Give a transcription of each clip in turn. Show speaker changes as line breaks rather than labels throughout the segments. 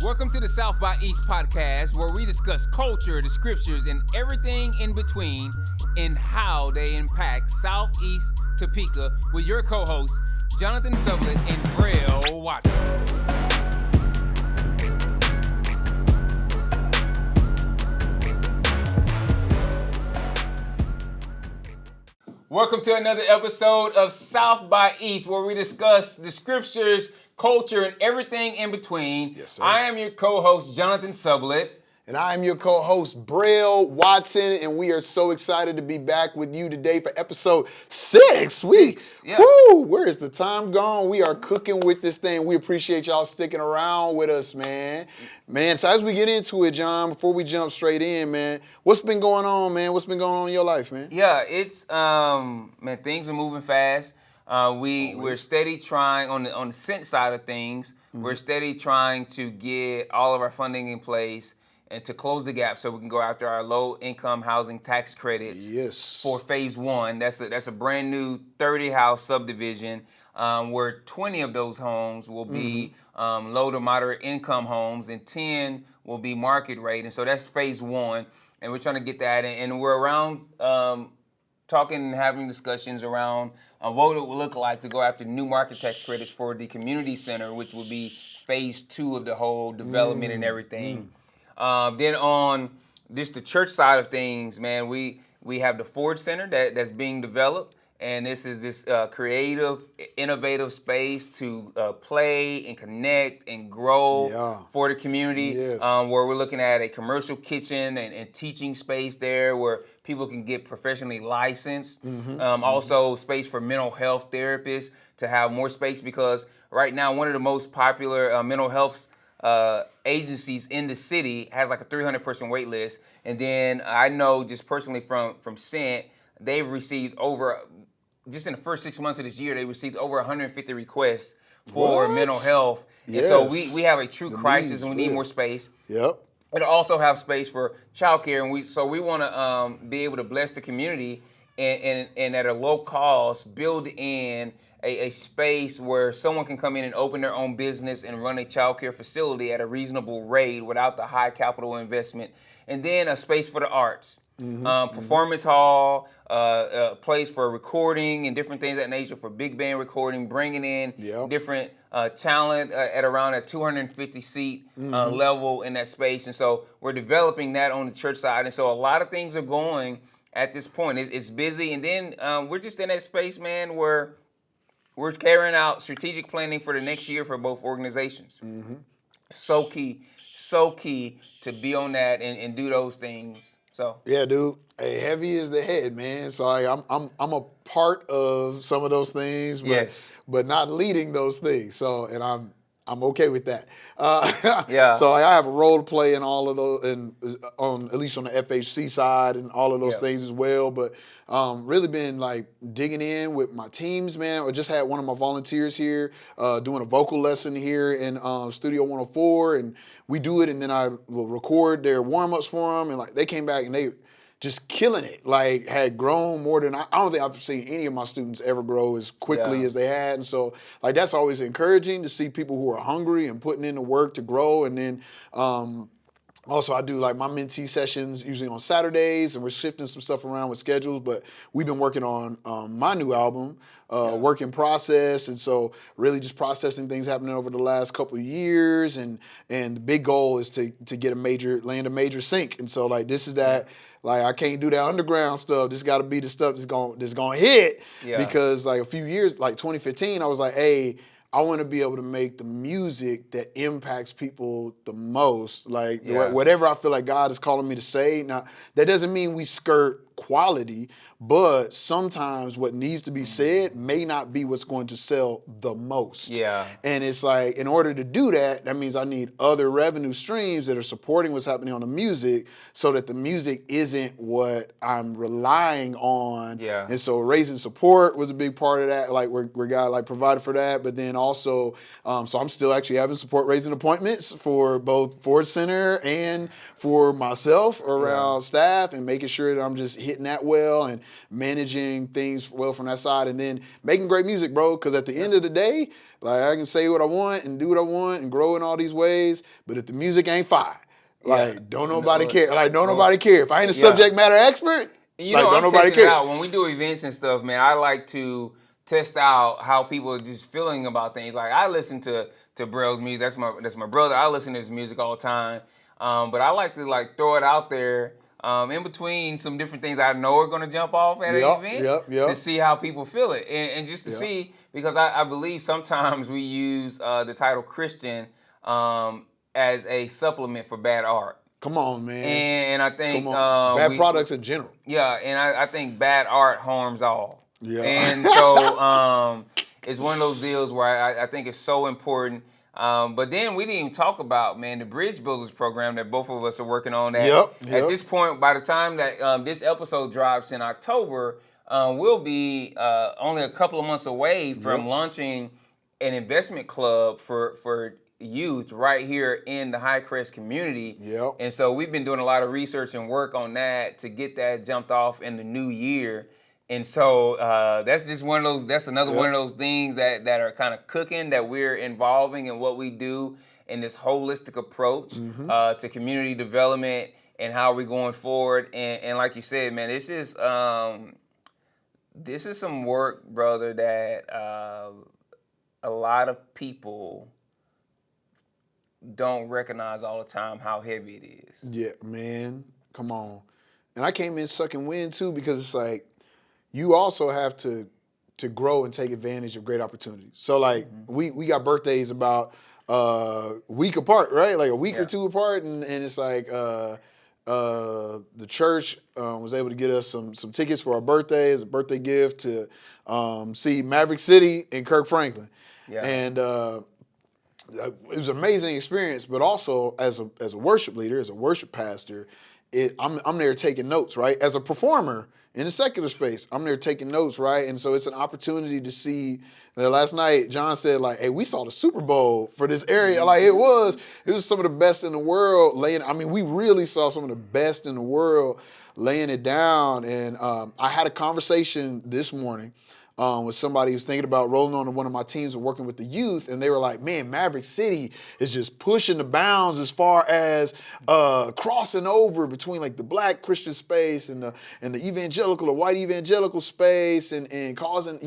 Welcome to the South by East podcast, where we discuss culture, the scriptures, and everything in between, and how they impact Southeast Topeka with your co-hosts, Jonathan Sublett and Braille Watson. Welcome to another episode of South by East, where we discuss the scriptures, culture, and everything in between.
Yes, sir.
I am your co-host, Jonathan Sublett.
And I am your co-host, Braille Watson, and we are so excited to be back with you today for episode 6.
Yeah.
Woo, where is the time gone? We are cooking with this thing. We appreciate y'all sticking around with us, man. So as we get into it, John, before we jump straight in, man, what's been going on, man? What's been going on in your life, man?
Yeah, it's, man, things are moving fast. We're steady trying, on the scent side of things, we're steady trying to get all of our funding in place and to close the gap so we can go after our low-income housing tax credits for phase 1. That's a brand new 30-house subdivision where 20 of those homes will be low to moderate income homes and 10 will be market rate. And so that's phase 1, and we're trying to get that. And we're around talking and having discussions around what it will look like to go after new market tax credits for the community center, which will be phase 2 of the whole development and everything. Then on just the church side of things, man, we have the Ford Center that's being developed, and this is this creative, innovative space to play and connect and grow for the community, where we're looking at a commercial kitchen and teaching space there where people can get professionally licensed. Also space for mental health therapists to have more space, because right now one of the most popular mental health agencies in the city has like a 300-person wait list. And then I know just personally from Scent, they've received just in the first 6 months of this year, they received over 150 requests for mental health. And so we have a true crisis and we need more space. It'll also have space for childcare, and we want to be able to bless the community and at a low cost build in a space where someone can come in and open their own business and run a childcare facility at a reasonable rate without the high capital investment. And then a space for the arts, performance hall, a place for recording and different things of that nature, for big band recording, bringing in different talent at around a 250 seat level in that space. And so we're developing that on the church side. And so a lot of things are going at this point. It's busy. And then we're just in that space, man, where we're carrying out strategic planning for the next year for both organizations. So key to be on that and do those things. So
yeah, dude. Hey, heavy is the head, man. So I'm a part of some of those things, but not leading those things. So I'm okay with that. So I have a role to play in all of those, and at least on the FHC side and all of those things as well. But really been like digging in with my teams, man. I just had one of my volunteers here doing a vocal lesson here in Studio 104, and we do it, and then I will record their warm-ups for them, and like they came back and they just killing it, like had grown more than I don't think I've seen any of my students ever grow as quickly as they had. And so like that's always encouraging to see people who are hungry and putting in the work to grow. And then also I do like my mentee sessions usually on Saturdays, and we're shifting some stuff around with schedules, but we've been working on my new album, work in process. And so really just processing things happening over the last couple of years. And the big goal is to land a major sync. And so like this is that. Like I can't do that underground stuff. This got to be the stuff that's gonna hit. Because like a few years, like 2015, I was like, hey, I want to be able to make the music that impacts people the most. Like whatever I feel like God is calling me to say. Now that doesn't mean we skirt quality, but sometimes what needs to be said may not be what's going to sell the most. And it's like, in order to do that, that means I need other revenue streams that are supporting what's happening on the music, so that the music isn't what I'm relying on. And so raising support was a big part of that. Like we're God like provided for that, but then also, so I'm still actually having support raising appointments for both Ford Center and for myself around staff, and making sure that I'm just hitting hitting that well and managing things well from that side, and then making great music, bro. Because at the end of the day, like I can say what I want and do what I want and grow in all these ways, but if the music ain't fire, like don't nobody care. Like don't nobody care. If I ain't a subject matter expert,
you
like
know,
don't
I'm
nobody
testing it
care.
out when we do events and stuff, man. I like to test out how people are just feeling about things. Like I listen to Brell's music. That's my brother. I listen to his music all the time. But I like to like throw it out there in between some different things I know are going to jump off at an event to see how people feel it, and just to see, because I believe sometimes we use the title Christian as a supplement for bad art.
Come on, man.
And I think
bad products in general.
Yeah, and I think bad art harms all.
Yeah.
And so it's one of those deals where I think it's so important. But then we didn't even talk about, man, the Bridge Builders program that both of us are working on. At this point, by the time that this episode drops in October, we'll be only a couple of months away from launching an investment club for youth right here in the Hi-Crest community. And so we've been doing a lot of research and work on that to get that jumped off in the new year. And so that's just one of those, that's another one of those things that are kind of cooking, that we're involving in what we do in this holistic approach to community development and how we're going forward. And like you said, man, this is some work, brother, that a lot of people don't recognize all the time how heavy it is.
Yeah, man. Come on. And I came in sucking wind too, because it's like you also have to grow and take advantage of great opportunities. So like we got birthdays about a week apart, right? Like a week or two apart, and it's like the church was able to get us some tickets for our birthday as a birthday gift to see Maverick City and Kirk Franklin. And it was an amazing experience, but also as a worship leader, as a worship pastor, I'm there taking notes, right? As a performer in the secular space, I'm there taking notes, right? And so it's an opportunity to see. Last night, John said, like, hey, we saw the Super Bowl for this area. Like, it was some of the best in the world we really saw some of the best in the world laying it down. And I had a conversation this morning with somebody who's thinking about rolling on to one of my teams and working with the youth, and they were like, man, Maverick City is just pushing the bounds as far as crossing over between like the black Christian space and the evangelical, the white evangelical space, and causing,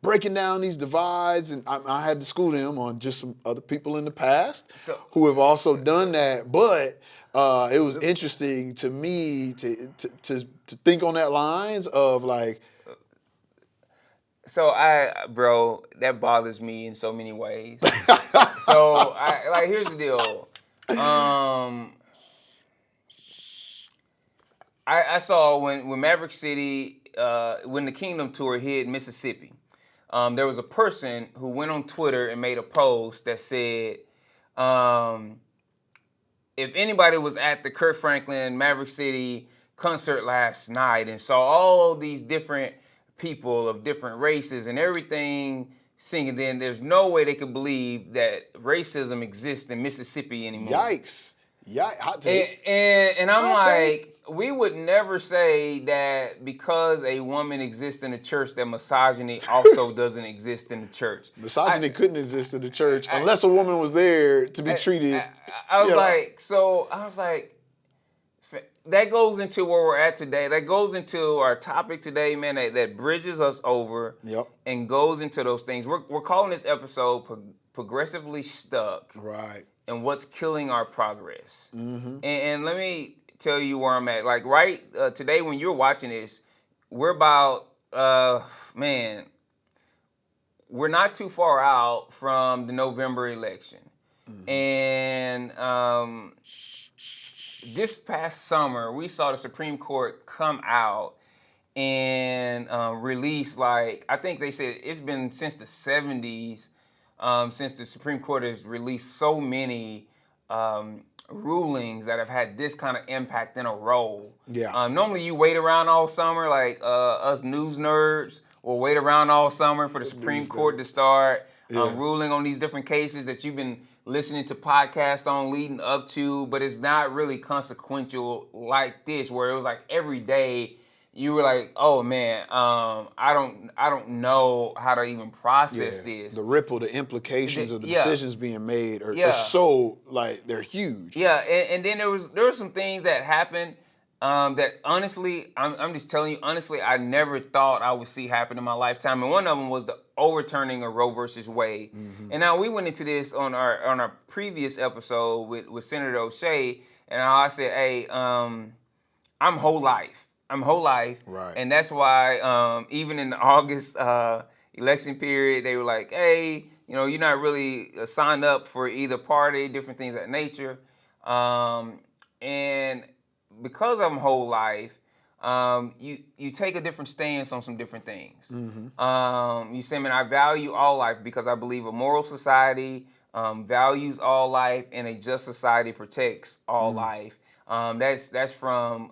breaking down these divides. And I had to school them on just some other people in the past who have also done that. But it was interesting to me to think on that lines of like,
so bro, that bothers me in so many ways. So here's the deal. I saw when Maverick City, when the Kingdom Tour hit Mississippi, there was a person who went on Twitter and made a post that said, if anybody was at the Kirk Franklin Maverick City concert last night and saw all these different people of different races and everything singing, then there's no way they could believe that racism exists in Mississippi anymore.
Yikes. Hot take.
And I'm like, we would never say that because a woman exists in the church that misogyny also doesn't exist in the church.
Misogyny couldn't exist in the church unless a woman was there to be treated.
I was like, that goes into where we're at today. That goes into our topic today, man, that bridges us over and goes into those things. We're calling this episode Progressively Stuck.
Right.
And what's killing our progress. And let me tell you where I'm at. Like today when you're watching this, we're about, we're not too far out from the November election. And this past summer, we saw the Supreme Court come out and release, like, I think they said it's been since the 70s, since the Supreme Court has released so many rulings that have had this kind of impact in a row. Normally you wait around all summer, like us news nerds will wait around all summer for the Supreme Court to start ruling on these different cases that you've been listening to podcasts on leading up to, but it's not really consequential like this, where it was like every day you were like, oh man, I don't know how to even process this.
The implications of the decisions being made are so like they're huge.
Yeah, and then there were some things that happened that honestly, I'm just telling you honestly, I never thought I would see happen in my lifetime. And one of them was the overturning of Roe versus Wade. And now we went into this on our previous episode with Senator O'Shea, and I said, hey, I'm whole life.
Right.
And that's why even in the August election period, they were like, hey, you're not really signed up for either party, different things of that nature. And because I'm whole life, you take a different stance on some different things. You say, man, I value all life because I believe a moral society values all life, and a just society protects all life. That's from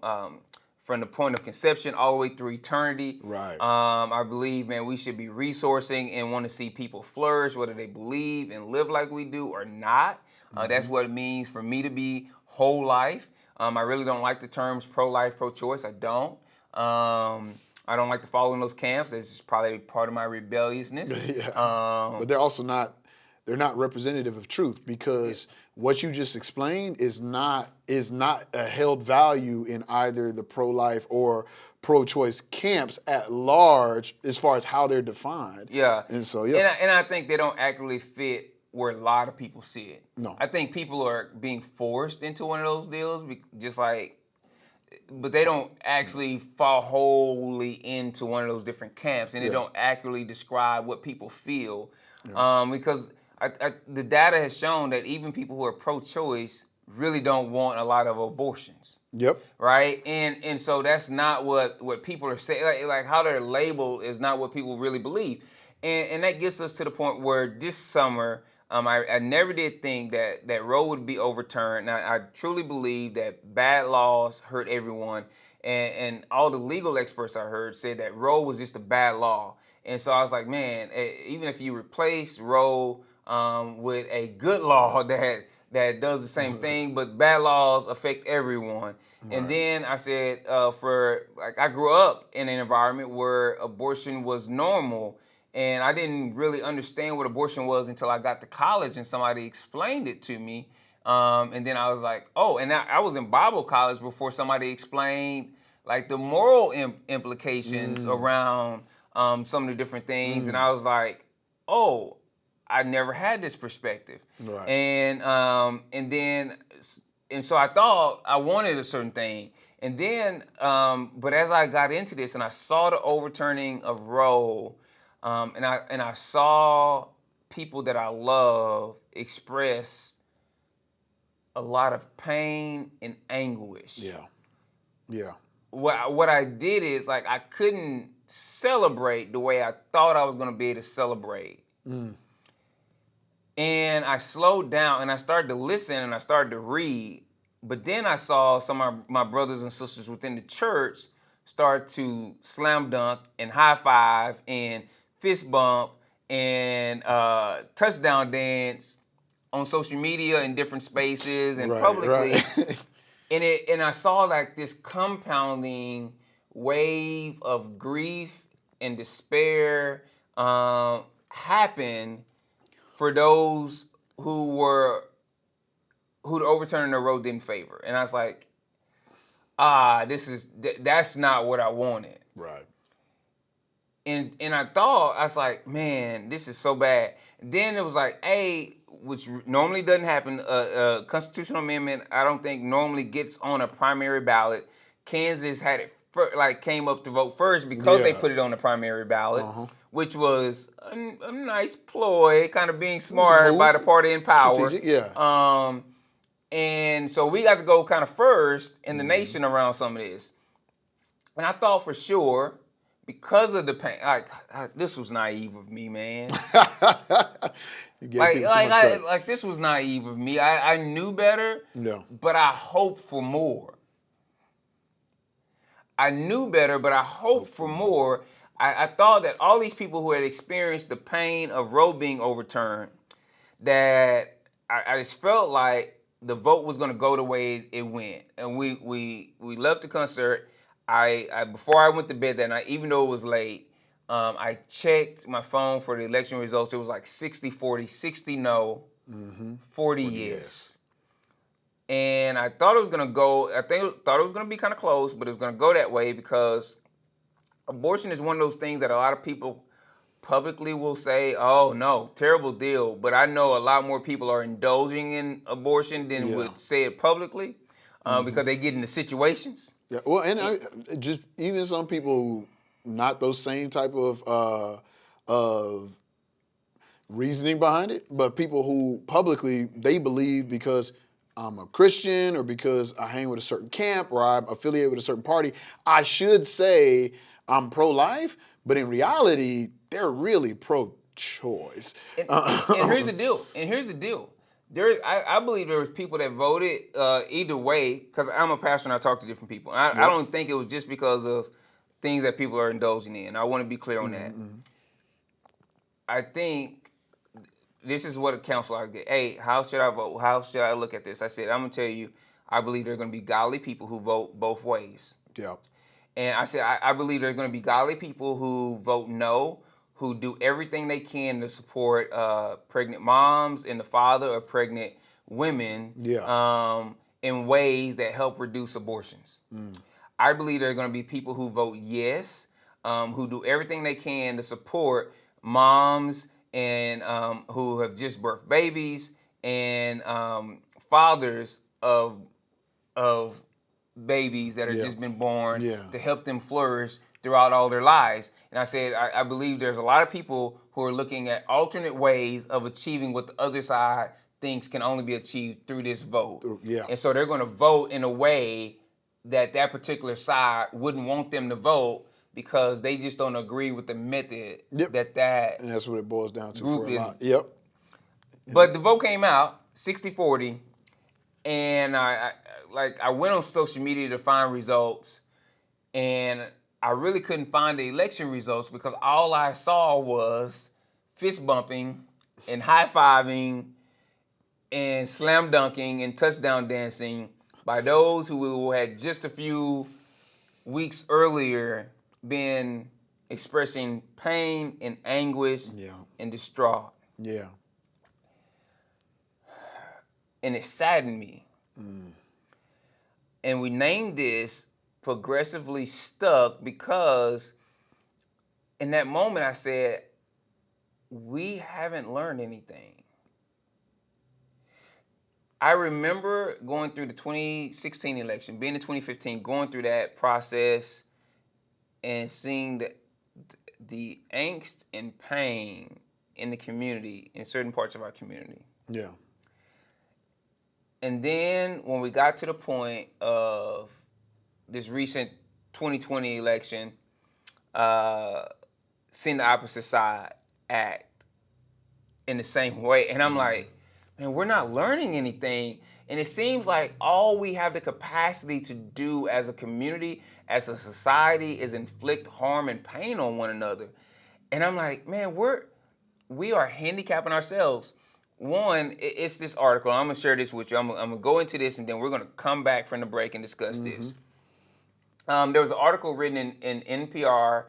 the point of conception all the way through eternity.
Right.
I believe, man, we should be resourcing and want to see people flourish, whether they believe and live like we do or not. That's what it means for me to be whole life. I really don't like the terms pro-life, pro-choice. I don't. I don't like to follow in those camps. It's just probably part of my rebelliousness.
But they're also not. They're not representative of truth, because what you just explained is not a held value in either the pro-life or pro-choice camps at large as far as how they're defined.
Yeah.
And so
And I think they don't accurately fit where a lot of people see it.
No.
I think people are being forced into one of those deals, but they don't actually fall wholly into one of those different camps, and they don't accurately describe what people feel, because the data has shown that even people who are pro-choice really don't want a lot of abortions.
Yep.
Right? And so that's not what people are saying. Like how they're labeled is not what people really believe. And that gets us to the point where this summer, I never did think that Roe would be overturned. Now, I truly believe that bad laws hurt everyone. And all the legal experts I heard said that Roe was just a bad law. And so I was like, man, even if you replace Roe with a good law that does the same thing, but bad laws affect everyone. Right. And then I said, I grew up in an environment where abortion was normal, and I didn't really understand what abortion was until I got to college and somebody explained it to me. And then I was like, oh, and I was in Bible college before somebody explained like the moral implications around some of the different things. And I was like, oh, I never had this perspective.
Right.
And so I thought I wanted a certain thing. And then, but as I got into this and I saw the overturning of Roe, and I saw people that I love express a lot of pain and anguish.
Yeah.
What I did is like I couldn't celebrate the way I thought I was going to be able to celebrate. And I slowed down and I started to listen and I started to read. But then I saw some of my brothers and sisters within the church start to slam dunk and high five and fist bump and touchdown dance on social media in different spaces and publicly. Right. And I saw like this compounding wave of grief and despair happen for those who the overturning the Roe didn't favor. And I was like, that's not what I wanted.
Right.
And I thought, I was like, man, this is so bad. And then it was like, which normally doesn't happen, a constitutional amendment I don't think normally gets on a primary ballot. Kansas had it came up to vote first because they put it on the primary ballot, which was a nice ploy, kind of being smart by the party in power.
Strategic,
and so we got to go kind of first in the nation around some of this. And I thought for sure, because of the pain, this was naive of me, man. This was naive of me. I knew better, but I hoped for more. I knew better, but I hoped for more. I thought that all these people who had experienced the pain of Roe being overturned, that I just felt like the vote was going to go the way it went. And we left the concert. I before I went to bed that night, even though it was late, I checked my phone for the election results. It was like 60-40, 60 no, 40 yes. And I thought it was gonna go. Thought it was gonna be kind of close, but it was gonna go that way because abortion is one of those things that a lot of people publicly will say, "Oh no, terrible deal." But I know a lot more people are indulging in abortion than would say it publicly because they get into situations.
Yeah, well, and just even some people who not those same type of reasoning behind it, but people who publicly they believe because I'm a Christian or because I hang with a certain camp or I'm affiliated with a certain party, I should say I'm pro-life, but in reality, they're really pro-choice.
And here's the deal. I believe there was people that voted either way because I'm a pastor and I talk to different people. I don't think it was just because of things that people are indulging in. I want to be clear on that. I think this is what a counsel I get. Hey, how should I vote? How should I look at this? I said, I'm going to tell you, I believe there are going to be godly people who vote both ways.
Yeah.
And I said, I believe there are going to be godly people who vote no, who do everything they can to support pregnant moms and the father of pregnant women in ways that help reduce abortions. I believe there are going to be people who vote yes, who do everything they can to support moms and who have just birthed babies and fathers of babies that have just been born to help them flourish throughout all their lives. And I said, I believe there's a lot of people who are looking at alternate ways of achieving what the other side thinks can only be achieved through this vote.
Yeah.
And so they're going to vote in a way that particular side wouldn't want them to vote because they just don't agree with the method that
and that's what it boils down to
group
for a
is.
lot. Yep.
But the vote came out 60-40, and I went on social media to find results, and I really couldn't find the election results because all I saw was fist bumping and high fiving and slam dunking and touchdown dancing by those who had just a few weeks earlier been expressing pain and anguish and distraught.
Yeah.
And it saddened me. And we named this Progressively Stuck because in that moment I said, we haven't learned anything. I remember going through the 2016 election, being in 2015, going through that process and seeing the angst and pain in the community, in certain parts of our community.
Yeah.
And then when we got to the point of this recent 2020 election, seeing the opposite side act in the same way. And I'm like, man, we're not learning anything. And it seems like all we have the capacity to do as a community, as a society, is inflict harm and pain on one another. And I'm like, man, we are handicapping ourselves. One, it's this article. I'm going to share this with you. I'm going to go into this, and then we're going to come back from the break and discuss this. There was an article written in NPR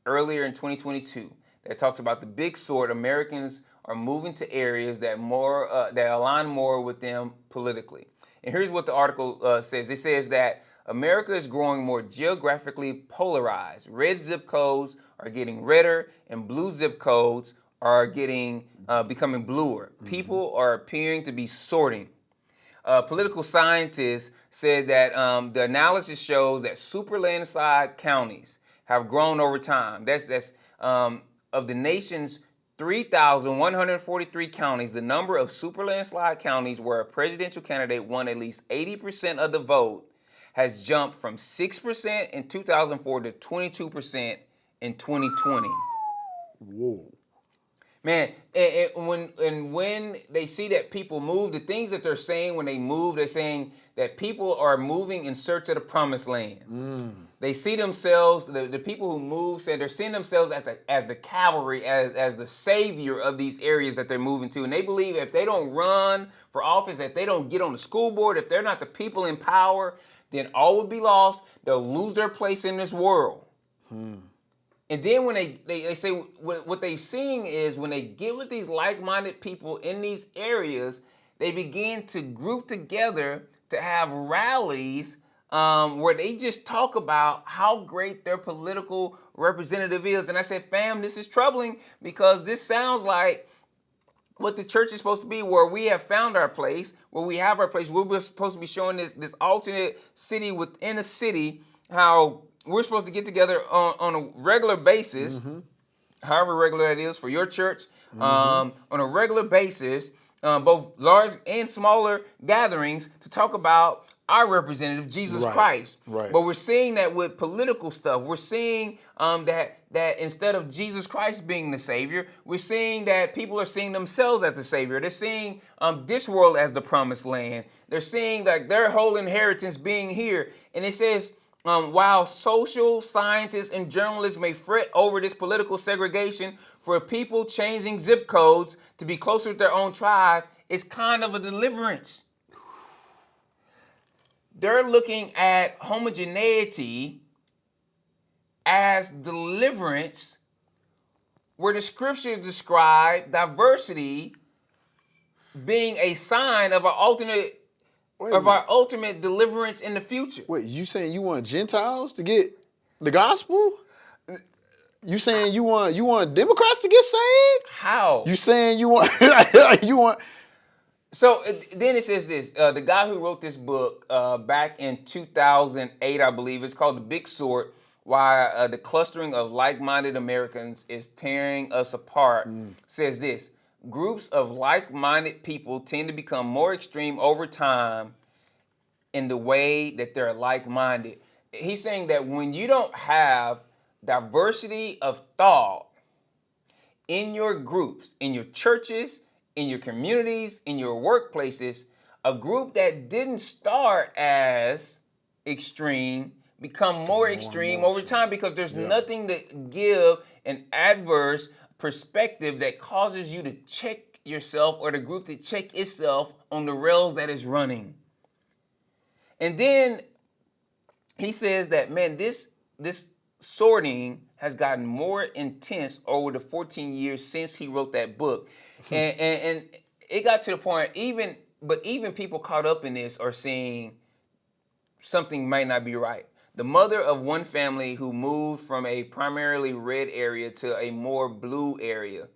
earlier in 2022 that talks about the big sort. Americans are moving to areas that align more with them politically. And here's what the article says. It says that America is growing more geographically polarized. Red zip codes are getting redder, and blue zip codes are becoming bluer. People are appearing to be sorting. Political scientists said that the analysis shows that super landslide counties have grown over time. That's of the nation's 3,143 counties, the number of super landslide counties where a presidential candidate won at least 80% of the vote has jumped from 6% in 2004 to 22% in 2020.
Whoa.
Man, and when they see that people move, the things that they're saying when they move, they're saying that people are moving in search of the promised land. They see themselves, the people who move, say they're seeing themselves as the cavalry, as the savior of these areas that they're moving to. And they believe if they don't run for office, if they don't get on the school board, if they're not the people in power, then all would be lost. They'll lose their place in this world. And then when they say what they've seen is when they get with these like-minded people in these areas, they begin to group together to have rallies where they just talk about how great their political representative is. And I said, fam, this is troubling because this sounds like what the church is supposed to be, where we have found our place, where we have our place. We're supposed to be showing this alternate city within a city, how we're supposed to get together on a regular basis, however regular it is for your church, on a regular basis, both large and smaller gatherings to talk about our representative, Jesus Christ.
Right.
But we're seeing that with political stuff. We're seeing that instead of Jesus Christ being the Savior, we're seeing that people are seeing themselves as the Savior. They're seeing this world as the promised land. They're seeing like their whole inheritance being here. And it says, while social scientists and journalists may fret over this political segregation, for people changing zip codes to be closer to their own tribe, it's kind of a deliverance. They're looking at homogeneity as deliverance, where the scriptures describe diversity being a sign of our ultimate deliverance in the future.
Wait, you saying you want Gentiles to get the gospel? You saying you want Democrats to get saved?
How?
You saying you want
So then it says this, the guy who wrote this book back in 2008, I believe, it's called The Big Sort, Why the Clustering of Like-Minded Americans is Tearing Us Apart, says this: groups of like-minded people tend to become more extreme over time in the way that they're like-minded. He's saying that when you don't have diversity of thought in your groups, in your churches, in your communities, in your workplaces, a group that didn't start as extreme become more extreme over time because there's nothing to give an adverse perspective that causes you to check yourself or the group to check itself on the rails that is running. And then he says that, man, this sorting has gotten more intense over the 14 years since he wrote that book. And it got to the point, even people caught up in this are saying something might not be right. The mother of one family who moved from a primarily red area to a more blue area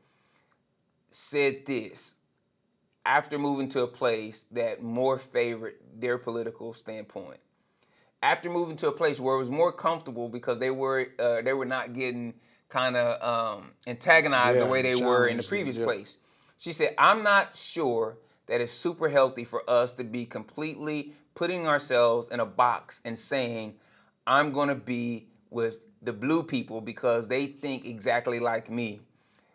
said this after moving to a place that more favored their political standpoint. After moving to a place where it was more comfortable because they were not getting kind of antagonized the way they were in the previous place. She said, I'm not sure that it's super healthy for us to be completely putting ourselves in a box and saying, I'm going to be with the blue people because they think exactly like me.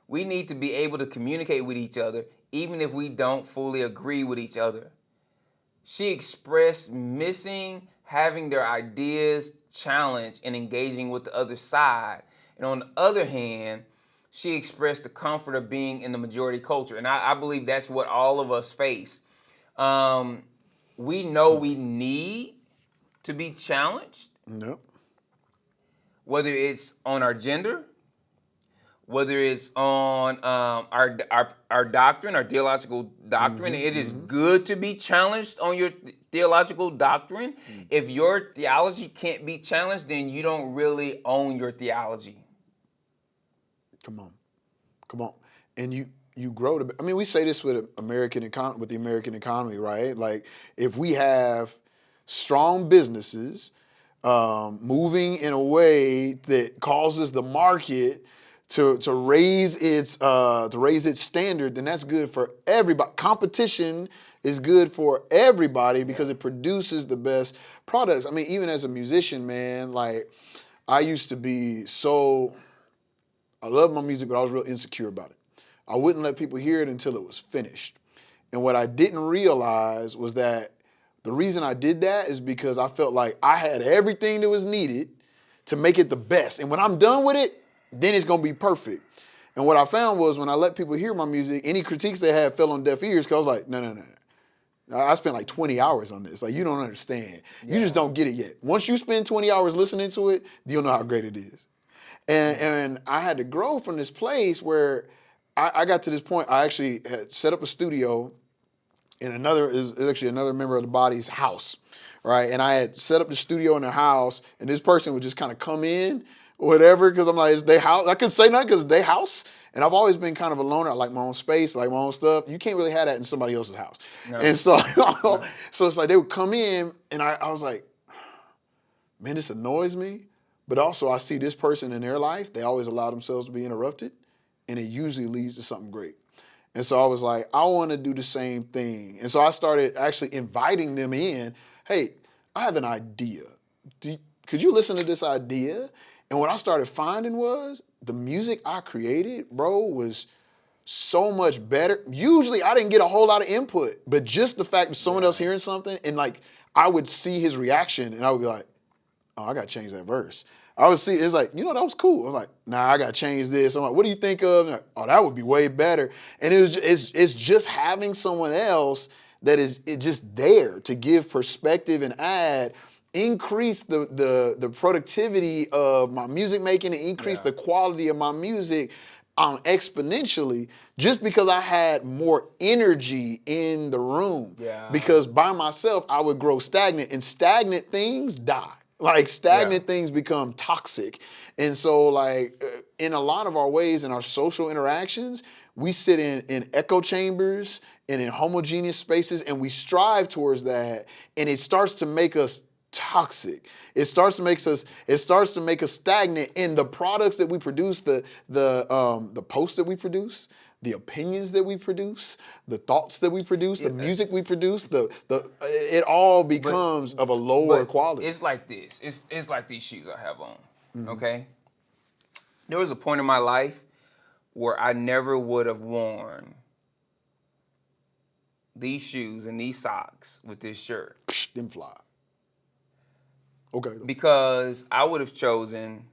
We need to be able to communicate with each other even if we don't fully agree with each other. She expressed missing having their ideas challenged and engaging with the other side. And on the other hand, she expressed the comfort of being in the majority culture. And I believe that's what all of us face. We know we need to be challenged.
Nope.
Whether it's on our gender, whether it's on our doctrine, our theological doctrine. It is good to be challenged on your theological doctrine. If your theology can't be challenged, then you don't really own your theology.
Come on. And you grow to, I mean, we say this with the American economy, right? Like, if we have strong businesses moving in a way that causes the market to raise its standard, then that's good for everybody. Competition is good for everybody because it produces the best products. I mean, even as a musician, man, like, I used to be I love my music, but I was real insecure about it. I wouldn't let people hear it until it was finished. And what I didn't realize was that the reason I did that is because I felt like I had everything that was needed to make it the best. And when I'm done with it, then it's gonna be perfect. And what I found was when I let people hear my music, any critiques they had fell on deaf ears because I was like, no. I spent like 20 hours on this. Like, you don't understand. You just don't get it yet. Once you spend 20 hours listening to it, you'll know how great it is. And I had to grow from this place where I got to this point. I actually had set up a studio in another member of the body's house, right? And I had set up the studio in their house, and this person would just kind of come in, or whatever, because I'm like, it's their house. I couldn't say nothing because it's their house. And I've always been kind of a loner. I like my own space, I like my own stuff. You can't really have that in somebody else's house. No. And so, so it's like they would come in, and I was like, man, this annoys me. But also, I see this person in their life, they always allow themselves to be interrupted, and it usually leads to something great. And so I was like, I want to do the same thing. And so I started actually inviting them in. Hey, I have an idea. Could you listen to this idea? And what I started finding was the music I created, bro, was so much better. Usually I didn't get a whole lot of input, but just the fact that someone else hearing something, and like I would see his reaction, and I would be like, oh, I got to change that verse. I would see, it's like, that was cool. I was like, nah, I got to change this. I'm like, what do you think of? Like, oh, that would be way better. And it's just having someone else that is just there to give perspective and add, increase the productivity of my music making, and increase the quality of my music exponentially, just because I had more energy in the room. Yeah. Because by myself, I would grow stagnant, and stagnant things die. Like stagnant things become toxic. And so like in a lot of our ways, in our social interactions, we sit in echo chambers and in homogeneous spaces, and we strive towards that. And it starts to make us toxic. It starts to make us stagnant in the products that we produce, the posts that we produce, the opinions that we produce, the thoughts that we produce, the music we produce, it all becomes of a lower quality.
It's like this. It's like these shoes I have on. Okay? There was a point in my life where I never would have worn these shoes and these socks with this shirt.
Them fly. Okay.
Because I would have chosen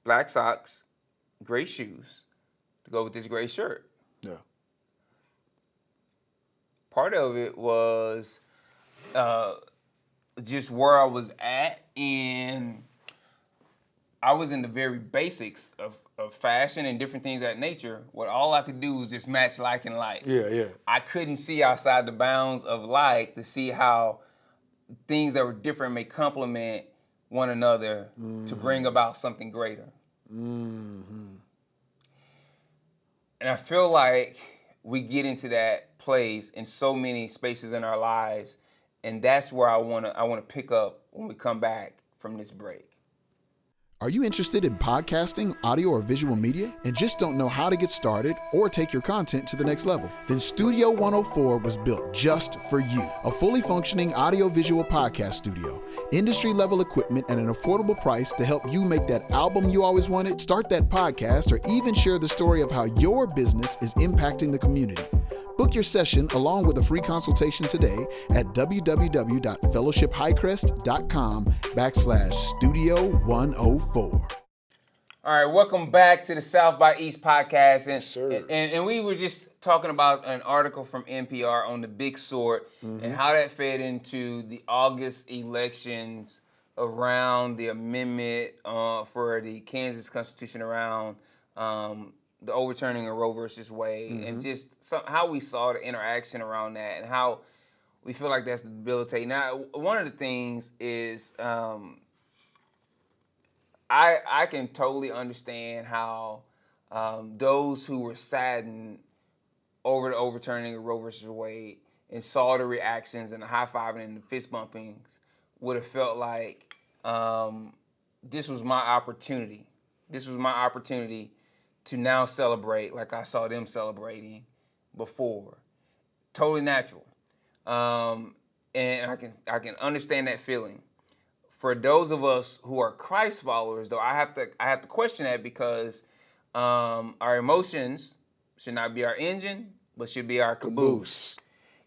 black socks, gray shoes to go with this gray shirt.
Yeah.
Part of it was just where I was at, and I was in the very basics of fashion and different things of that nature, where all I could do was just match like and like.
Yeah.
I couldn't see outside the bounds of like to see how things that were different may complement one another to bring about something greater. And I feel like we get into that place in so many spaces in our lives, and that's where I wanna pick up when we come back from this break.
Are you interested in podcasting, audio, or visual media, and just don't know how to get started or take your content to the next level? Then Studio 104 was built just for you. A fully functioning audio-visual podcast studio, industry-level equipment at an affordable price to help you make that album you always wanted, start that podcast, or even share the story of how your business is impacting the community. Book your session along with a free consultation today at www.fellowshiphighcrest.com/studio104.
All right, welcome back to the South by East podcast.
Sir.
And we were just talking about an article from NPR on the Big Sort and how that fed into the August elections around the amendment for the Kansas Constitution around the overturning of Roe versus Wade, and just how we saw the interaction around that and how we feel like that's debilitating. Now, one of the things is I can totally understand how those who were saddened over the overturning of Roe versus Wade and saw the reactions and the high-fiving and the fist bumpings would have felt like this was my opportunity. This was my opportunity to now celebrate like I saw them celebrating before. Totally natural. And I can understand that feeling. For those of us who are Christ followers, though, I have to question that, because our emotions should not be our engine, but should be our caboose.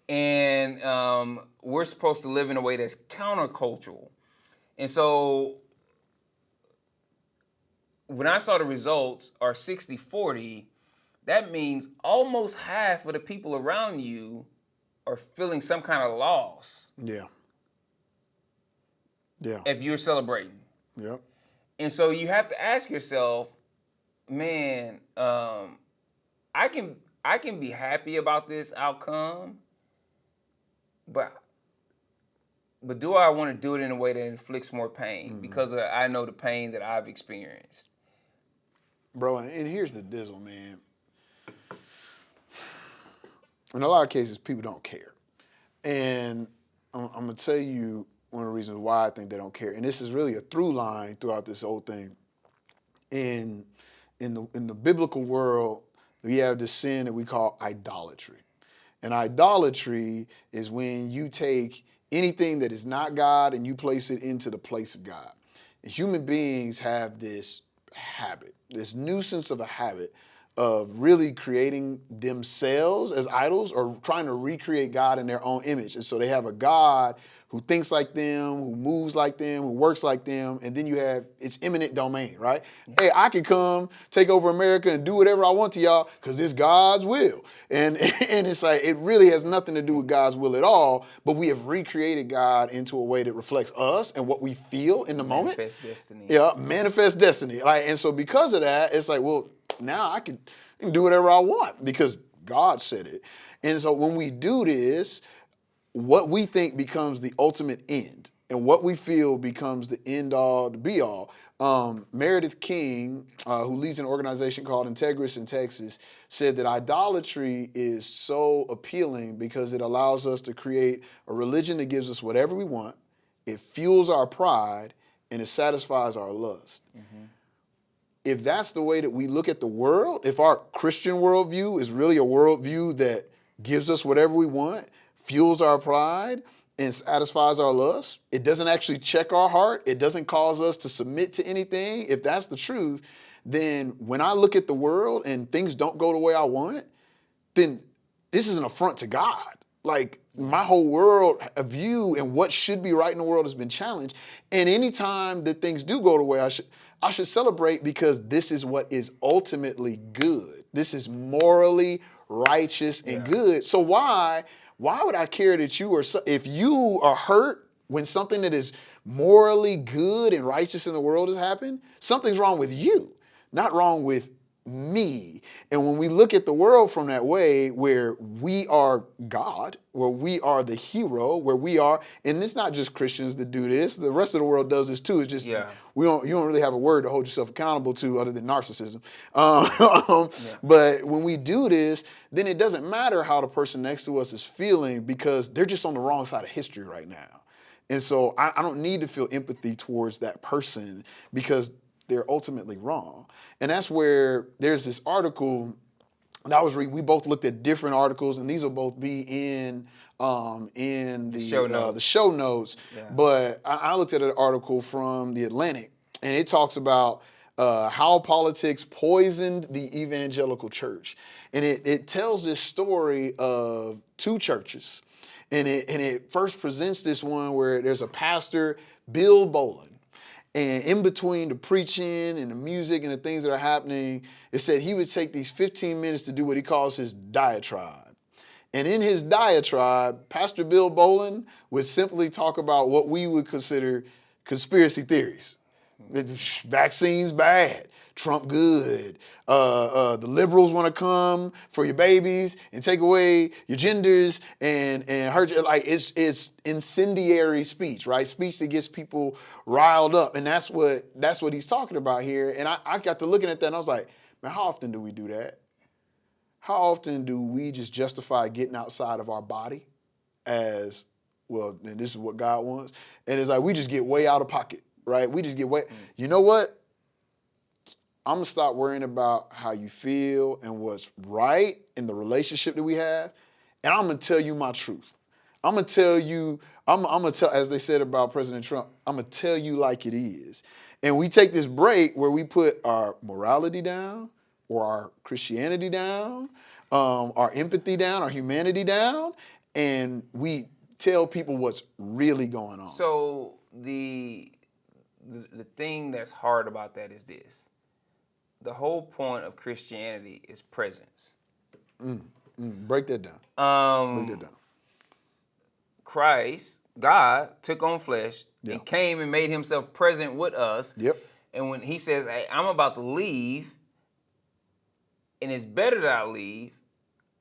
And we're supposed to live in a way that's countercultural. And so when I saw the results are 60-40, that means almost half of the people around you or feeling some kind of loss.
Yeah. Yeah.
If you're celebrating.
Yep.
And so you have to ask yourself, man, I can be happy about this outcome, but do I want to do it in a way that inflicts more pain because I know the pain that I've experienced?
Bro, and here's the dizzle, man. In a lot of cases, people don't care. And I'm going to tell you one of the reasons why I think they don't care. And this is really a through line throughout this whole thing. In the biblical world, we have this sin that we call idolatry. And idolatry is when you take anything that is not God and you place it into the place of God. And human beings have this habit, this nuisance of a habit of really creating themselves as idols or trying to recreate God in their own image. And so they have a God who thinks like them, who moves like them, who works like them, and then you have its eminent domain, right? Hey, I can come take over America and do whatever I want to y'all because it's God's will. And it's like, it really has nothing to do with God's will at all, but we have recreated God into a way that reflects us and what we feel in the moment.
Manifest destiny.
Yeah, manifest destiny. And so because of that, it's like, well, now I can do whatever I want because God said it. And so when we do this, what we think becomes the ultimate end, and what we feel becomes the end all, the be all. Meredith King, who leads an organization called Integris in Texas, said that idolatry is so appealing because it allows us to create a religion that gives us whatever we want, it fuels our pride, and it satisfies our lust. Mm-hmm. If that's the way that we look at the world, if our Christian worldview is really a worldview that gives us whatever we want, fuels our pride, and satisfies our lust, it doesn't actually check our heart, it doesn't cause us to submit to anything, if that's the truth, then when I look at the world and things don't go the way I want, then this is an affront to God. Like, my whole world view and what should be right in the world has been challenged. And anytime that things do go the way I should celebrate because this is what is ultimately good. This is morally righteous and good. So why would I care that you are, if you are hurt when something that is morally good and righteous in the world has happened, something's wrong with you, not wrong with me. And when we look at the world from that way, where we are God, where we are the hero, where we are, and it's not just Christians that do this, the rest of the world does this too. It's just, you don't really have a word to hold yourself accountable to other than narcissism. But when we do this, then it doesn't matter how the person next to us is feeling because they're just on the wrong side of history right now. And so I don't need to feel empathy towards that person because they're ultimately wrong. And that's where there's this article that we both looked at different articles, and these will both be in the show notes. Yeah. But I looked at an article from The Atlantic, and it talks about how politics poisoned the evangelical church. And it tells this story of two churches. And it first presents this one where there's a pastor, Bill Bolin. And in between the preaching and the music and the things that are happening, it said he would take these 15 minutes to do what he calls his diatribe. And in his diatribe, Pastor Bill Bolin would simply talk about what we would consider conspiracy theories. Vaccines bad, Trump good, the liberals want to come for your babies and take away your genders and hurt you. Like it's incendiary speech, right? Speech that gets people riled up, and that's what he's talking about here. And I got to looking at that and I was like, man, how often do we do that? How often do we just justify getting outside of our body as, well, and this is what God wants, and it's like we just get way out of pocket. Right? We just get way. You know what? I'm going to stop worrying about how you feel and what's right in the relationship that we have. And I'm going to tell you my truth. I'm going to tell you, I'm going to tell, as they said about President Trump, I'm going to tell you like it is. And we take this break where we put our morality down or our Christianity down, our empathy down, our humanity down, and we tell people what's really going on.
So the thing that's hard about that is this. The whole point of Christianity is presence.
Break that down. Break that down.
Christ, God, took on flesh and came and made himself present with us.
Yep.
And when he says, hey, I'm about to leave, and it's better that I leave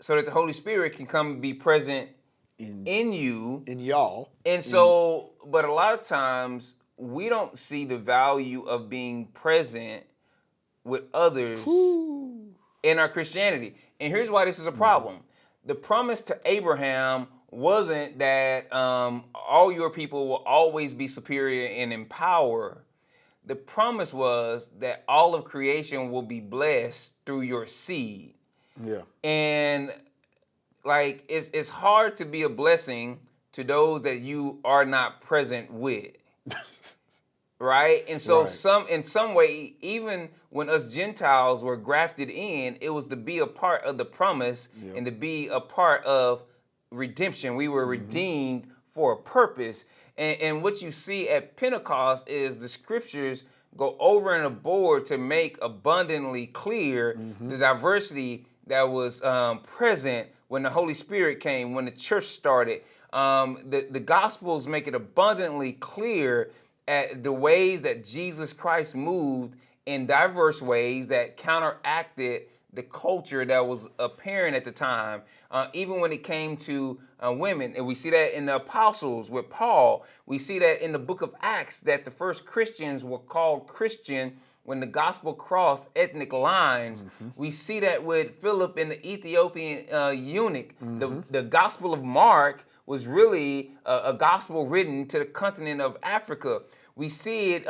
so that the Holy Spirit can come and be present in you.
In y'all.
And so, but a lot of times we don't see the value of being present with others in our Christianity. And here's why this is a problem. The promise to Abraham wasn't that all your people will always be superior and in power. The promise was that all of creation will be blessed through your seed.
Yeah.
And like it's hard to be a blessing to those that you are not present with. Right? And so in some way, even when us Gentiles were grafted in, it was to be a part of the promise and to be a part of redemption. We were redeemed for a purpose. And what you see at Pentecost is the scriptures go over and aboard to make abundantly clear the diversity that was present when the Holy Spirit came, when the church started. The Gospels make it abundantly clear at the ways that Jesus Christ moved in diverse ways that counteracted the culture that was apparent at the time, even when it came to women. And we see that in the apostles with Paul. We see that in the book of Acts that the first Christians were called Christian when the gospel crossed ethnic lines. We see that with Philip and the Ethiopian eunuch. The Gospel of Mark was really a gospel written to the continent of Africa. We see it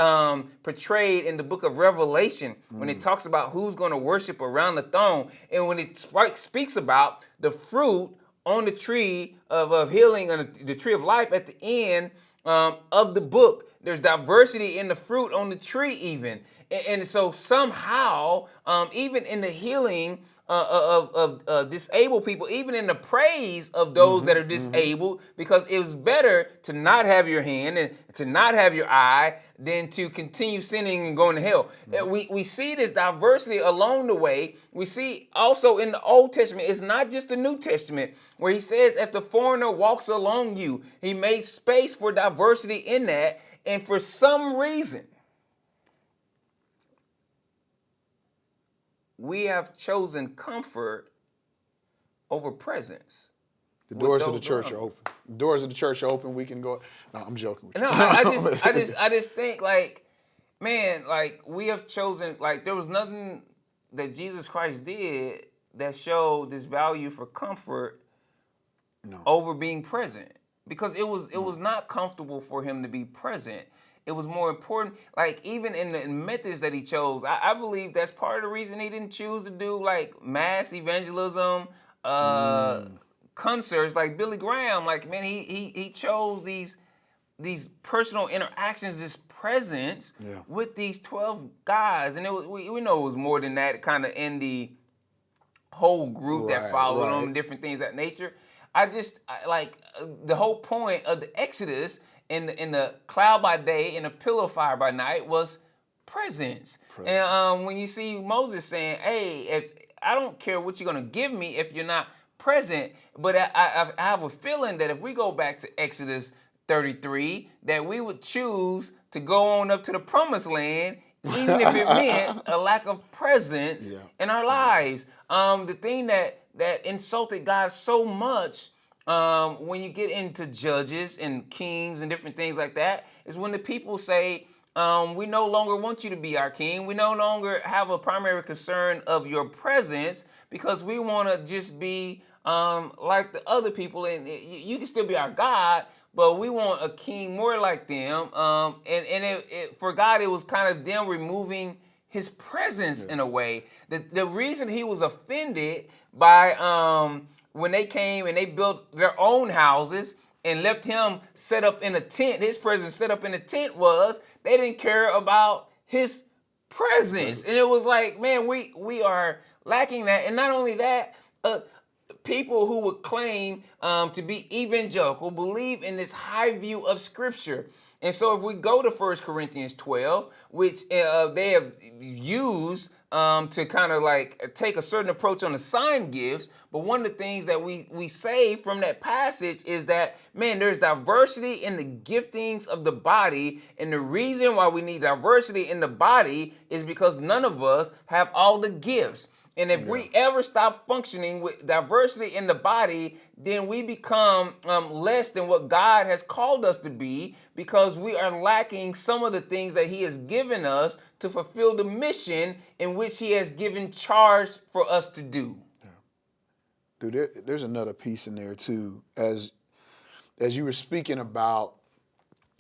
portrayed in the book of Revelation when it talks about who's going to worship around the throne. And when it speaks about the fruit on the tree of healing, on the tree of life at the end of the book. There's diversity in the fruit on the tree even. And so somehow, even in the healing of disabled people, even in the praise of those that are disabled, because it was better to not have your hand and to not have your eye than to continue sinning and going to hell. We see this diversity along the way. We see also in the Old Testament, it's not just the New Testament, where he says, if the foreigner walks along you, he made space for diversity in that. And for some reason, we have chosen comfort over presence.
The doors of the church are open. The doors of the church are open. We can go. No, I'm joking with you.
No, I just think like, man, like we have chosen, like there was nothing that Jesus Christ did that showed this value for comfort over being present. Because it was not comfortable for him to be present. It was more important, like even in the methods that he chose, I believe that's part of the reason he didn't choose to do like mass evangelism, concerts like Billy Graham. Like, man, he chose these personal interactions, this presence with these 12 guys. And we know it was more than that, kind of in the whole group that followed him, different things of that nature. Like the whole point of the Exodus in the cloud by day and the pillar of fire by night was presence. And when you see Moses saying, hey, if I don't care what you're going to give me if you're not present, but I have a feeling that if we go back to Exodus 33, that we would choose to go on up to the promised land, even if it meant a lack of presence in our lives. The thing that insulted God so much when you get into judges and kings and different things like that is when the people say, we no longer want you to be our king. We no longer have a primary concern of your presence because we want to just be like the other people. And you can still be our God, but we want a king more like them. And for God, it was kind of them removing his presence in a way. The reason he was offended by when they came and they built their own houses and left him set up in a tent, his presence set up in a tent, was they didn't care about his presence. And it was like, man, we are lacking that. And not only that, people who would claim to be evangelical believe in this high view of Scripture. And so if we go to 1 Corinthians 12, which they have used to kind of like take a certain approach on the sign gifts. But one of the things that we say from that passage is that, man, there's diversity in the giftings of the body. And the reason why we need diversity in the body is because none of us have all the gifts. And if we ever stop functioning with diversity in the body, then we become less than what God has called us to be, because we are lacking some of the things that he has given us to fulfill the mission in which he has given charge for us to do.
Yeah. Dude, there's another piece in there too. As you were speaking about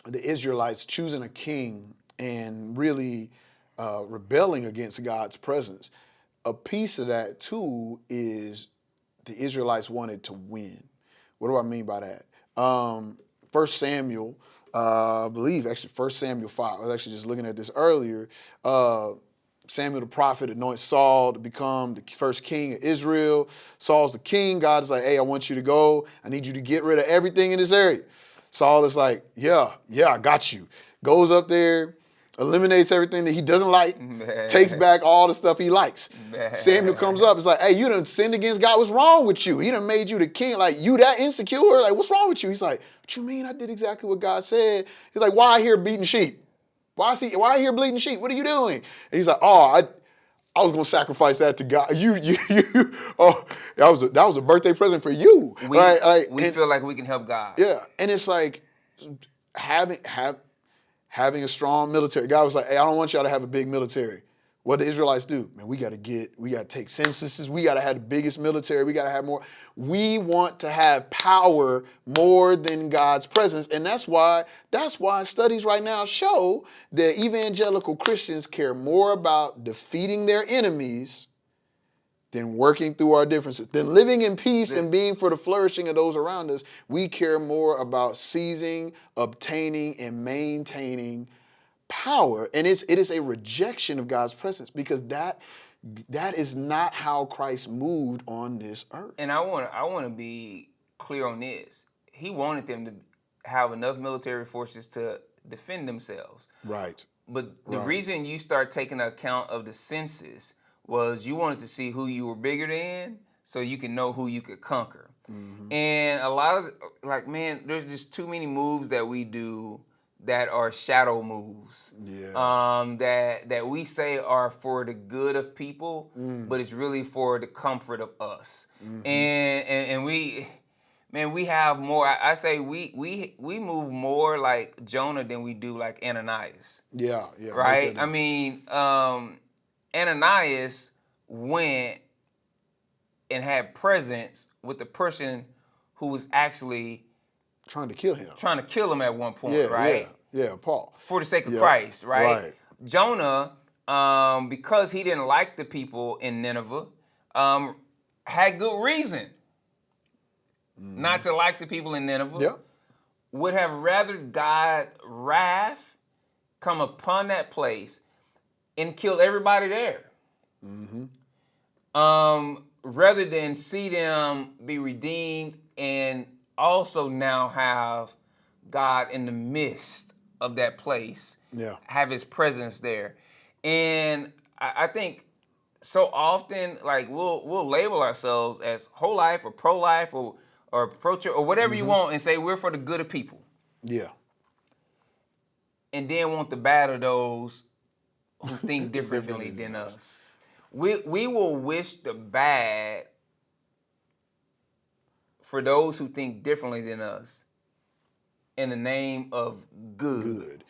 the Israelites choosing a king and really rebelling against God's presence, a piece of that too is the Israelites wanted to win. What do I mean by that? 1 Samuel, I believe actually 1 Samuel 5. I was actually just looking at this earlier. Samuel the prophet anoints Saul to become the first king of Israel. Saul's the king. God is like, hey, I want you to go. I need you to get rid of everything in this area. Saul is like, yeah, I got you. Goes up there, eliminates everything that he doesn't like, takes back all the stuff he likes. Samuel comes up, it's like, hey, you done sinned against God. What's wrong with you? He done made you the king. Like, you that insecure? Like, what's wrong with you? He's like, what you mean? I did exactly what God said. He's like, why I here beating sheep? Why I here bleeding sheep? What are you doing? And he's like, oh, I was gonna sacrifice that to God. Oh, that was a birthday present for you.
We feel like we can help God.
Yeah, and it's like having a strong military. God was like, hey, I don't want y'all to have a big military. What the Israelites do, man, we got to take censuses. We got to have the biggest military. We got to have more. We want to have power more than God's presence. And that's why studies right now show that evangelical Christians care more about defeating their enemies than working through our differences, than living in peace and being for the flourishing of those around us. We care more about seizing, obtaining, and maintaining power. And it is a rejection of God's presence, because that is not how Christ moved on this earth.
And I want to be clear on this. He wanted them to have enough military forces to defend themselves.
Right.
But the reason you start taking account of the census was you wanted to see who you were bigger than, so you can know who you could conquer. Mm-hmm. And a lot of, there's just too many moves that we do that are shadow moves. Yeah. That we say are for the good of people, but it's really for the comfort of us. Mm-hmm. And we have more. I say we move more like Jonah than we do like Ananias.
Yeah.
Right? I mean, Ananias went and had presence with the person who was actually
trying to kill him
at one point, right?
Yeah, Paul.
For the sake of Christ, right? Jonah, because he didn't like the people in Nineveh, had good reason not to like the people in Nineveh.
Yeah.
Would have rather God's wrath come upon that place and kill everybody there. Mm-hmm. Rather than see them be redeemed and also now have God in the midst of that place, have his presence there. And I think so often, like, we'll label ourselves as whole life or pro-life or pro-church or whatever you want, and say we're for the good of people.
Yeah.
And then want the bad of those who think differently than us. We will wish the bad for those who think differently than us in the name of good.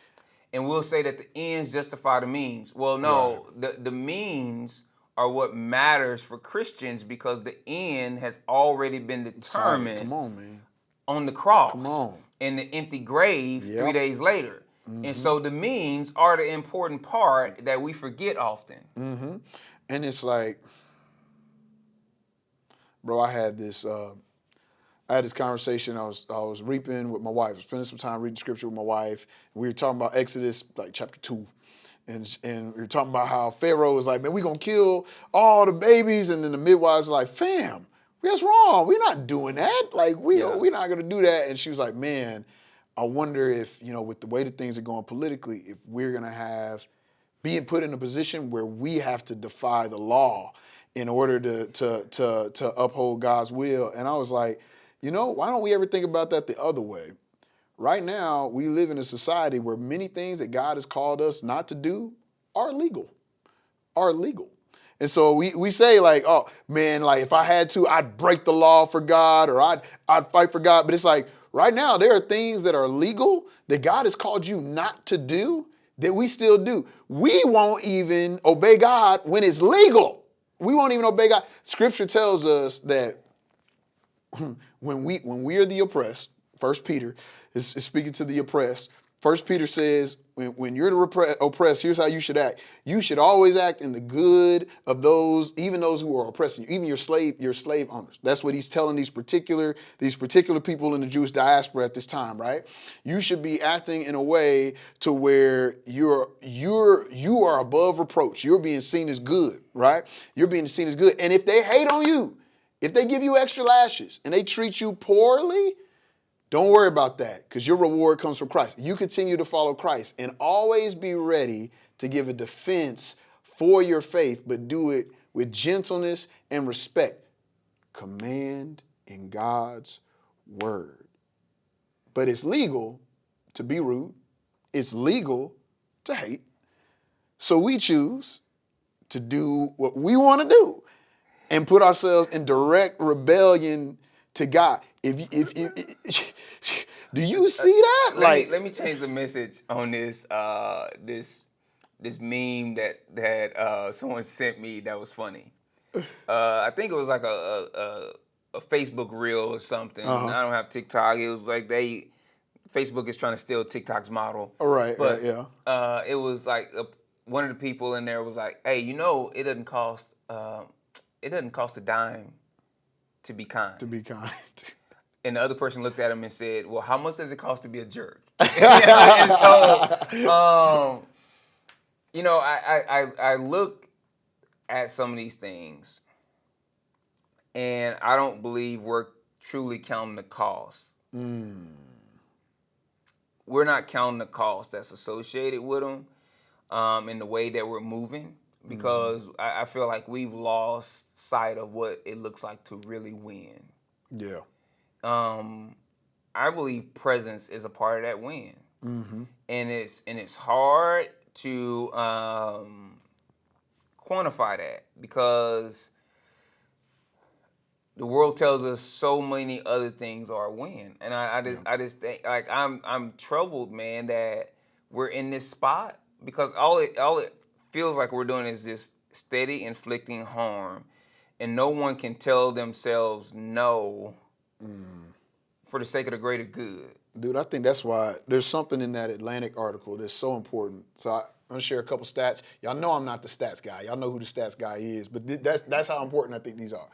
And we'll say that the ends justify the means. Well, no, the means are what matters for Christians, because the end has already been determined.
Come on, man.
On the cross.
Come on.
In the empty grave 3 days later. Mm-hmm. And so the means are the important part that we forget often.
Mm-hmm. And it's like, bro, I had this conversation. I was reaping with my wife. I was spending some time reading scripture with my wife. We were talking about Exodus, like chapter 2. And we were talking about how Pharaoh was like, man, we're going to kill all the babies. And then the midwives were like, fam, that's wrong. We're not doing that. Like, we're not going to do that. And she was like, man, I wonder if, with the way that things are going politically, if we're going to have being put in a position where we have to defy the law in order to uphold God's will. And I was like, why don't we ever think about that the other way? Right now, we live in a society where many things that God has called us not to do are legal. And so we say like, oh man, like if I had to, I'd break the law for God, or I'd fight for God. But it's like right now there are things that are legal that God has called you not to do that we still do. We won't even obey God when it's legal. We won't even obey God. Scripture tells us that when we are the oppressed, 1 Peter is speaking to the oppressed. 1 Peter says, when you're the oppressed, here's how you should act. You should always act in the good of those, even those who are oppressing you, even your slave owners. That's what he's telling these particular people in the Jewish diaspora at this time, right? You should be acting in a way to where you are above reproach. You're being seen as good, right? You're being seen as good. And if they hate on you, if they give you extra lashes and they treat you poorly, don't worry about that, because your reward comes from Christ. You continue to follow Christ and always be ready to give a defense for your faith, but do it with gentleness and respect. Command in God's word. But it's legal to be rude. It's legal to hate. So we choose to do what we want to do and put ourselves in direct rebellion to God. If do you see that?
Let me change the message on this this meme that someone sent me that was funny. I think it was like a Facebook reel or something.
Uh-huh.
I don't have TikTok. It was like Facebook is trying to steal TikTok's model.
All right,
but
yeah.
It was like one of the people in there was like, "Hey, it doesn't cost a dime to be kind."
To be kind.
And the other person looked at him and said, "Well, how much does it cost to be a jerk?" And so, I look at some of these things, and I don't believe we're truly counting the cost. We're not counting the cost that's associated with them in the way that we're moving, because I feel like we've lost sight of what it looks like to really win.
Yeah.
I believe presence is a part of that win,
Mm-hmm.
and it's hard to quantify that, because the world tells us so many other things are a win, and I just think, like, I'm troubled, man, that we're in this spot, because all it feels like we're doing is just steady inflicting harm, and no one can tell themselves no for the sake of the greater good.
Dude, I think that's why there's something in that Atlantic article that's so important. So I'm going to share a couple stats. Y'all know I'm not the stats guy. Y'all know who the stats guy is, but that's how important I think these are.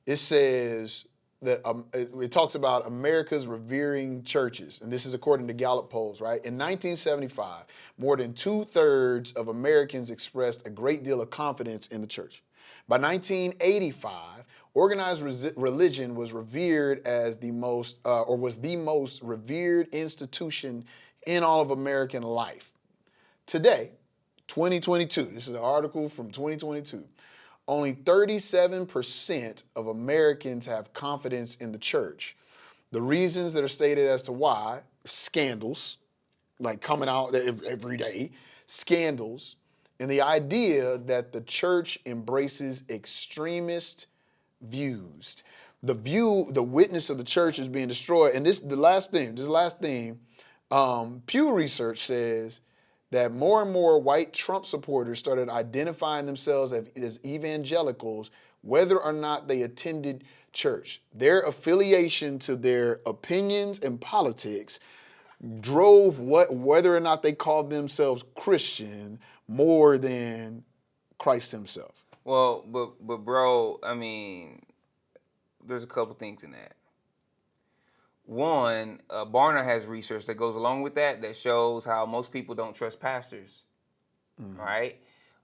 It says that it talks about America's revering churches, and this is according to Gallup polls, right? In 1975, more than 2/3 of Americans expressed a great deal of confidence in the church. By 1985, organized religion was revered as was the most revered institution in all of American life. Today, 2022, this is an article from 2022, only 37% of Americans have confidence in the church. The reasons that are stated as to why: scandals, like coming out every day, scandals, and the idea that the church embraces extremist views. The witness of the church is being destroyed. And this last thing, Pew Research says that more and more white Trump supporters started identifying themselves as evangelicals, whether or not they attended church. Their affiliation to their opinions and politics drove whether or not they called themselves Christian more than Christ himself.
Well, but bro, I mean, there's a couple things in that. One, Barna has research that goes along with that shows how most people don't trust pastors, right?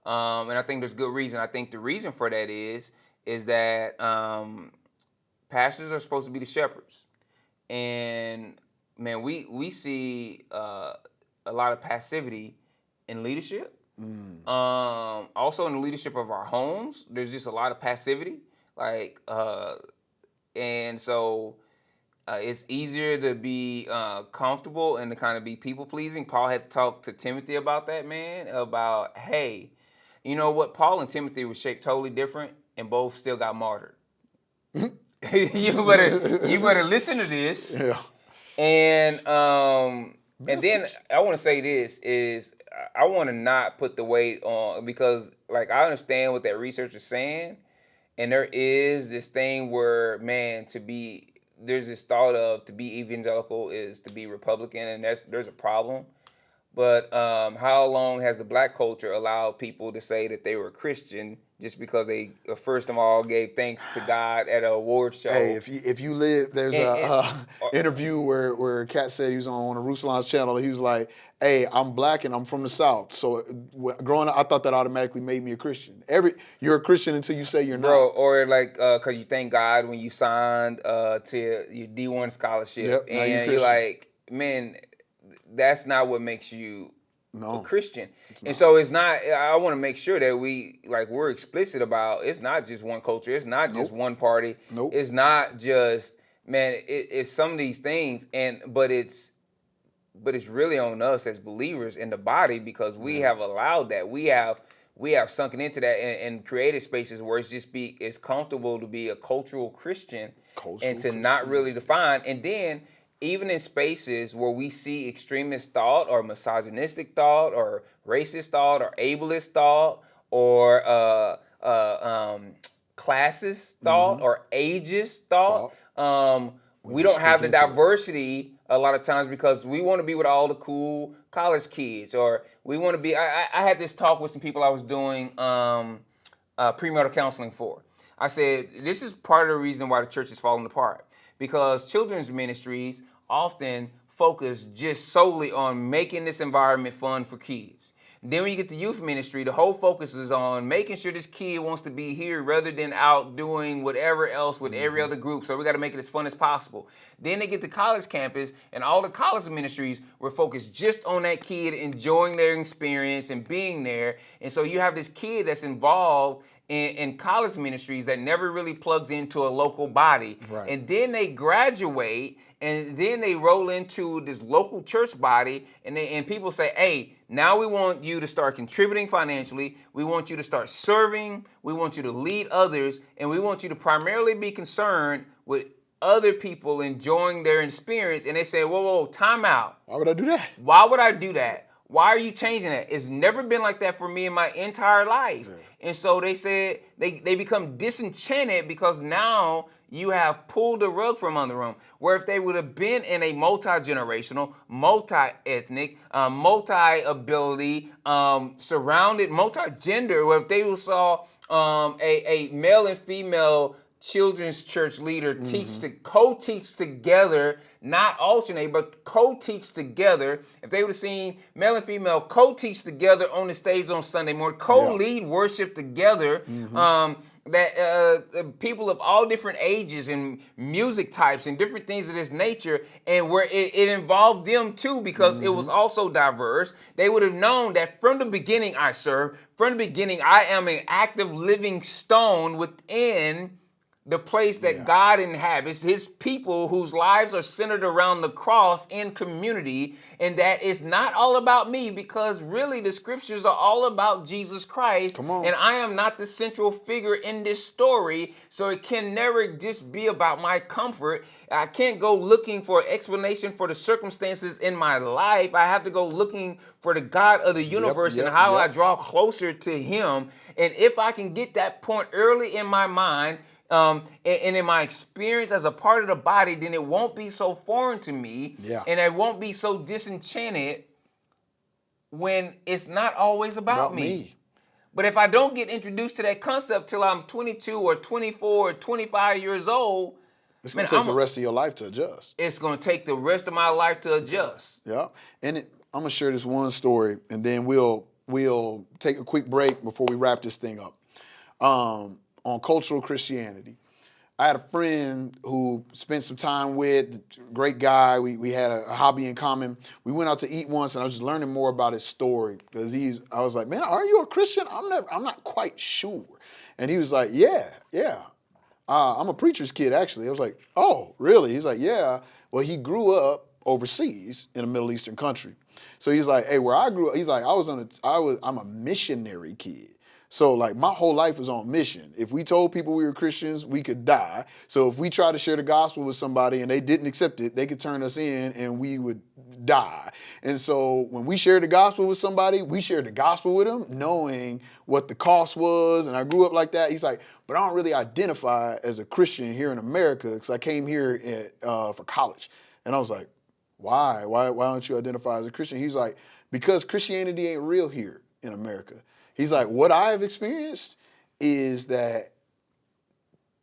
And I think there's good reason. I think the reason for that is that pastors are supposed to be the shepherds, and man, we see a lot of passivity in leadership. Also in the leadership of our homes, there's just a lot of passivity. And so it's easier to be comfortable and to kind of be people pleasing. Paul had to talk to Timothy about that, man, about, hey, you know what? Paul and Timothy were shaped totally different and both still got martyred. you better listen to this.
Yeah.
And then I want to say this is I want to not put the weight on, because like I understand what that research is saying, and there is this thing where, man, there's this thought of to be evangelical is to be Republican, and there's a problem. But how long has the black culture allowed people to say that they were Christian just because they first of all gave thanks to God at an award show?
Hey, if you live, there's a interview where Cat said he was on a Ruslan's channel. He was like, "Hey, I'm black and I'm from the South. So growing up, I thought that automatically made me a Christian. You're a Christian until you say you're not."
Bro, or like because you thank God when you signed to your D1 scholarship, and you're like, man, that's not what makes you a Christian. And so it's not, I want to make sure that we're explicit about, it's not just one culture. It's not just one party. It's not just, man, it's some of these things, but it's really on us as believers in the body, because we have allowed that. We have sunken into that and created spaces where it's comfortable to be a cultural Christian and to not really define. And then even in spaces where we see extremist thought or misogynistic thought or racist thought or ableist thought or classist thought or ageist thought, we don't have the diversity a lot of times because we want to be with all the cool college kids, or we want to be. I had this talk with some people I was doing premarital counseling for. I said, this is part of the reason why the church is falling apart, because children's ministries often focus just solely on making this environment fun for kids. Then when you get to youth ministry, the whole focus is on making sure this kid wants to be here rather than out doing whatever else with every other group. So we got to make it as fun as possible. Then they get to college campus, and all the college ministries were focused just on that kid enjoying their experience and being there. And so you have this kid that's involved in college ministries that never really plugs into a local body. Right. And then they graduate, and then they roll into this local church body, and people say, hey, now we want you to start contributing financially. We want you to start serving. We want you to lead others. And we want you to primarily be concerned with other people enjoying their experience. And they say, whoa, time out.
Why would I do that?
Why would I do that? Why are you changing that? It's never been like that for me in my entire life. Yeah. And so they said they become disenchanted because now you have pulled the rug from under them. Where if they would have been in a multi-generational, multi-ethnic, multi-ability, surrounded, multi-gender, where if they saw a male and female children's church leader co-teach together, not alternate, but co-teach together. If they would have seen male and female co-teach together on the stage on Sunday morning, co-lead worship together, that people of all different ages and music types and different things of this nature, and where it involved them too, because it was also diverse, they would have known that from the beginning I serve, from the beginning I am an active living stone within the place that God inhabits, his people whose lives are centered around the cross in community, and that it's not all about me, because really the scriptures are all about Jesus Christ, and I am not the central figure in this story, so it can never just be about my comfort. I can't go looking for explanation for the circumstances in my life. I have to go looking for the God of the universe and how I draw closer to him. And if I can get that point early in my mind, and in my experience as a part of the body, then it won't be so foreign to me, and I won't be so disenchanted when it's not always about me. But if I don't get introduced to that concept till I'm 22 or 24 or 25 years old,
it's going to take the rest of your life to adjust.
It's going to take the rest of my life to adjust.
Yeah. And I'm going to share this one story, and then we'll take a quick break before we wrap this thing up. On cultural Christianity. I had a friend who spent some time with, great guy. We had a hobby in common. We went out to eat once, and I was just learning more about his story because I was like, man, are you a Christian? I'm not quite sure. And he was like, yeah. I'm a preacher's kid, actually. I was like, oh, really? He's like, yeah. Well, he grew up overseas in a Middle Eastern country. So he's like, hey, where I grew up, he's like, I'm a missionary kid. So like my whole life was on mission. If we told people we were Christians, we could die. So if we tried to share the gospel with somebody and they didn't accept it, they could turn us in and we would die. And so when we shared the gospel with somebody, we shared the gospel with them, knowing what the cost was. And I grew up like that. He's like, but I don't really identify as a Christian here in America because I came here for college. And I was like, why? Why don't you identify as a Christian? He's like, because Christianity ain't real here in America. He's like, what I've experienced is that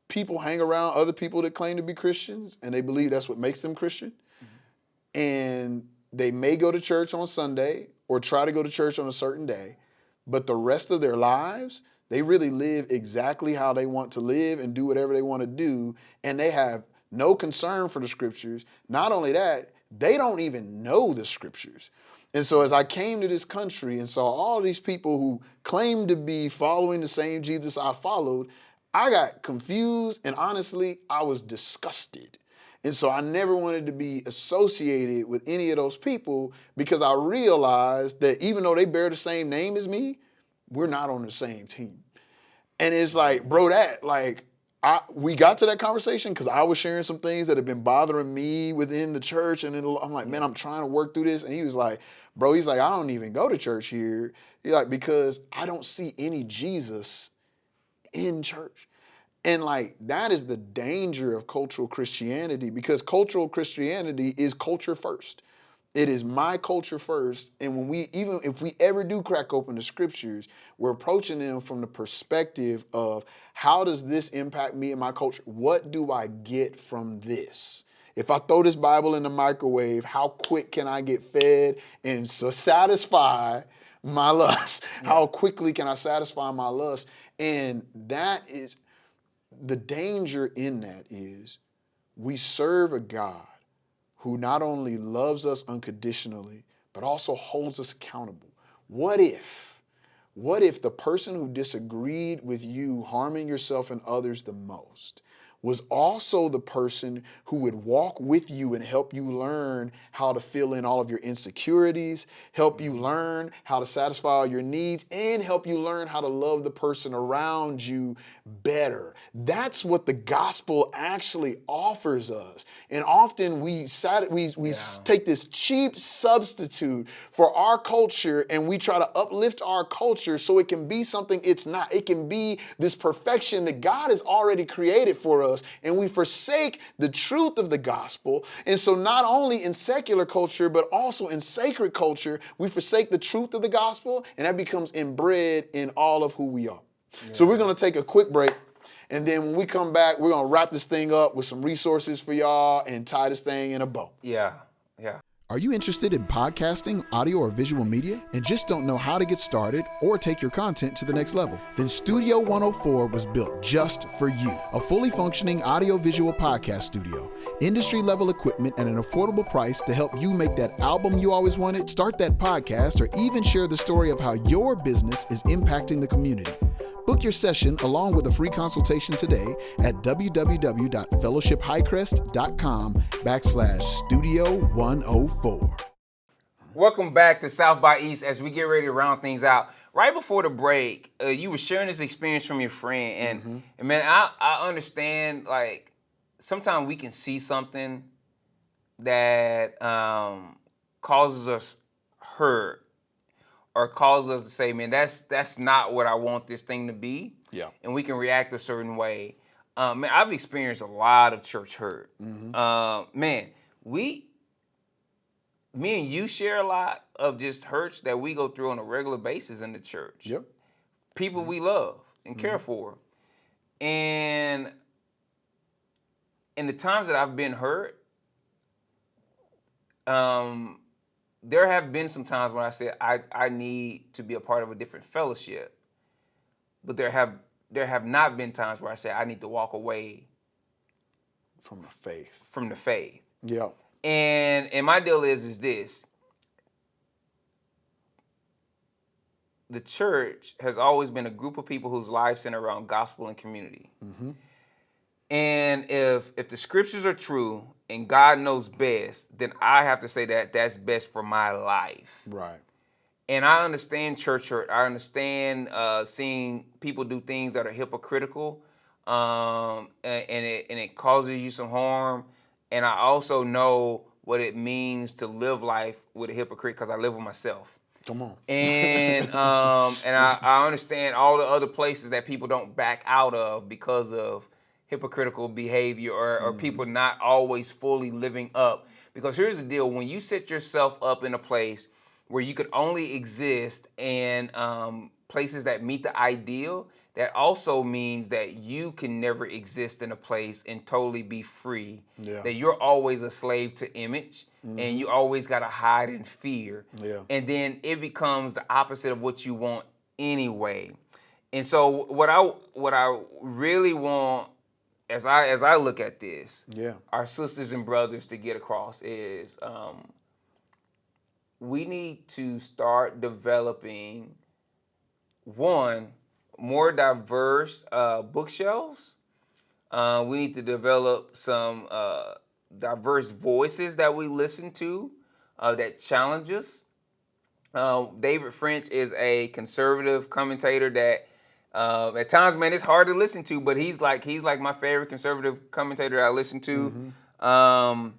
people hang around other people that claim to be Christians and they believe that's what makes them Christian. Mm-hmm. And they may go to church on Sunday or try to go to church on a certain day, but the rest of their lives, they really live exactly how they want to live and do whatever they want to do. And they have no concern for the scriptures. Not only that, they don't even know the scriptures. And so as I came to this country and saw all these people who claimed to be following the same Jesus I followed, I got confused and honestly, I was disgusted. And so I never wanted to be associated with any of those people because I realized that even though they bear the same name as me, we're not on the same team. And it's like, bro, we got to that conversation because I was sharing some things that have been bothering me within the church. And then I'm like, man, I'm trying to work through this. And he was like, bro, I don't even go to church here. He's like, because I don't see any Jesus in church. And like, that is the danger of cultural Christianity because cultural Christianity is culture first. It is my culture first. And even if we ever do crack open the scriptures, we're approaching them from the perspective of how does this impact me and my culture? What do I get from this? If I throw this Bible in the microwave, how quick can I get fed and so satisfy my lust? Yeah. How quickly can I satisfy my lust? And that is, the danger in that is we serve a God who not only loves us unconditionally, but also holds us accountable. What if the person who disagreed with you harming yourself and others the most was also the person who would walk with you and help you learn how to fill in all of your insecurities, help you learn how to satisfy all your needs, and help you learn how to love the person around you better. That's what the gospel actually offers us. And often we take this cheap substitute for our culture and we try to uplift our culture so it can be something it's not. It can be this perfection that God has already created for us, and we forsake the truth of the gospel. And so not only in secular culture, but also in sacred culture, we forsake the truth of the gospel, and that becomes inbred in all of who we are. Yeah. So we're going to take a quick break. And then when we come back, we're going to wrap this thing up with some resources for y'all and tie this thing in a bow.
Yeah.
Are you interested in podcasting, audio, or visual media and just don't know how to get started or take your content to the next level? Then Studio 104 was built just for you. A fully functioning audio-visual podcast studio, industry-level equipment, and an affordable price to help you make that album you always wanted, start that podcast, or even share the story of how your business is impacting the community. Book your session along with a free consultation today at www.fellowshiphighcrest.com/studio104.
Welcome back to South by East as we get ready to round things out. Right before the break, you were sharing this experience from your friend. And man, I understand, like, sometimes we can see something that causes us hurt or causes us to say, man, that's not what I want this thing to be. Yeah. And we can react a certain way. Man, I've experienced a lot of church hurt. Man, me and you share a lot of just hurts that we go through on a regular basis in the church. Yep. People we love and care for. And in the times that I've been hurt, there have been some times when I said I need to be a part of a different fellowship. But there have not been times where I said I need to walk away
From the faith.
From the faith.
Yeah.
And my deal is this. The church has always been a group of people whose lives center around gospel and community. Mm-hmm. And if the scriptures are true and God knows best, then I have to say that that's best for my life.
Right.
And I understand church hurt. I understand seeing people do things that are hypocritical, and it causes you some harm. And I also know what it means to live life with a hypocrite because I live with myself.
Come on.
And I understand all the other places that people don't back out of because of hypocritical behavior or people not always fully living up. Because here's the deal: when you set yourself up in a place where you could only exist in places that meet the ideal, that also means that you can never exist in a place and totally be free. Yeah. That you're always a slave to image, and you always got to hide in fear. Yeah. And then it becomes the opposite of what you want anyway. And so what I really want, as I look at this, our sisters and brothers to get across is we need to start developing, one, more diverse bookshelves. We need to develop some diverse voices that we listen to that challenge us. David French is a conservative commentator that at times, man, it's hard to listen to, but he's like my favorite conservative commentator I listen to. Mm-hmm.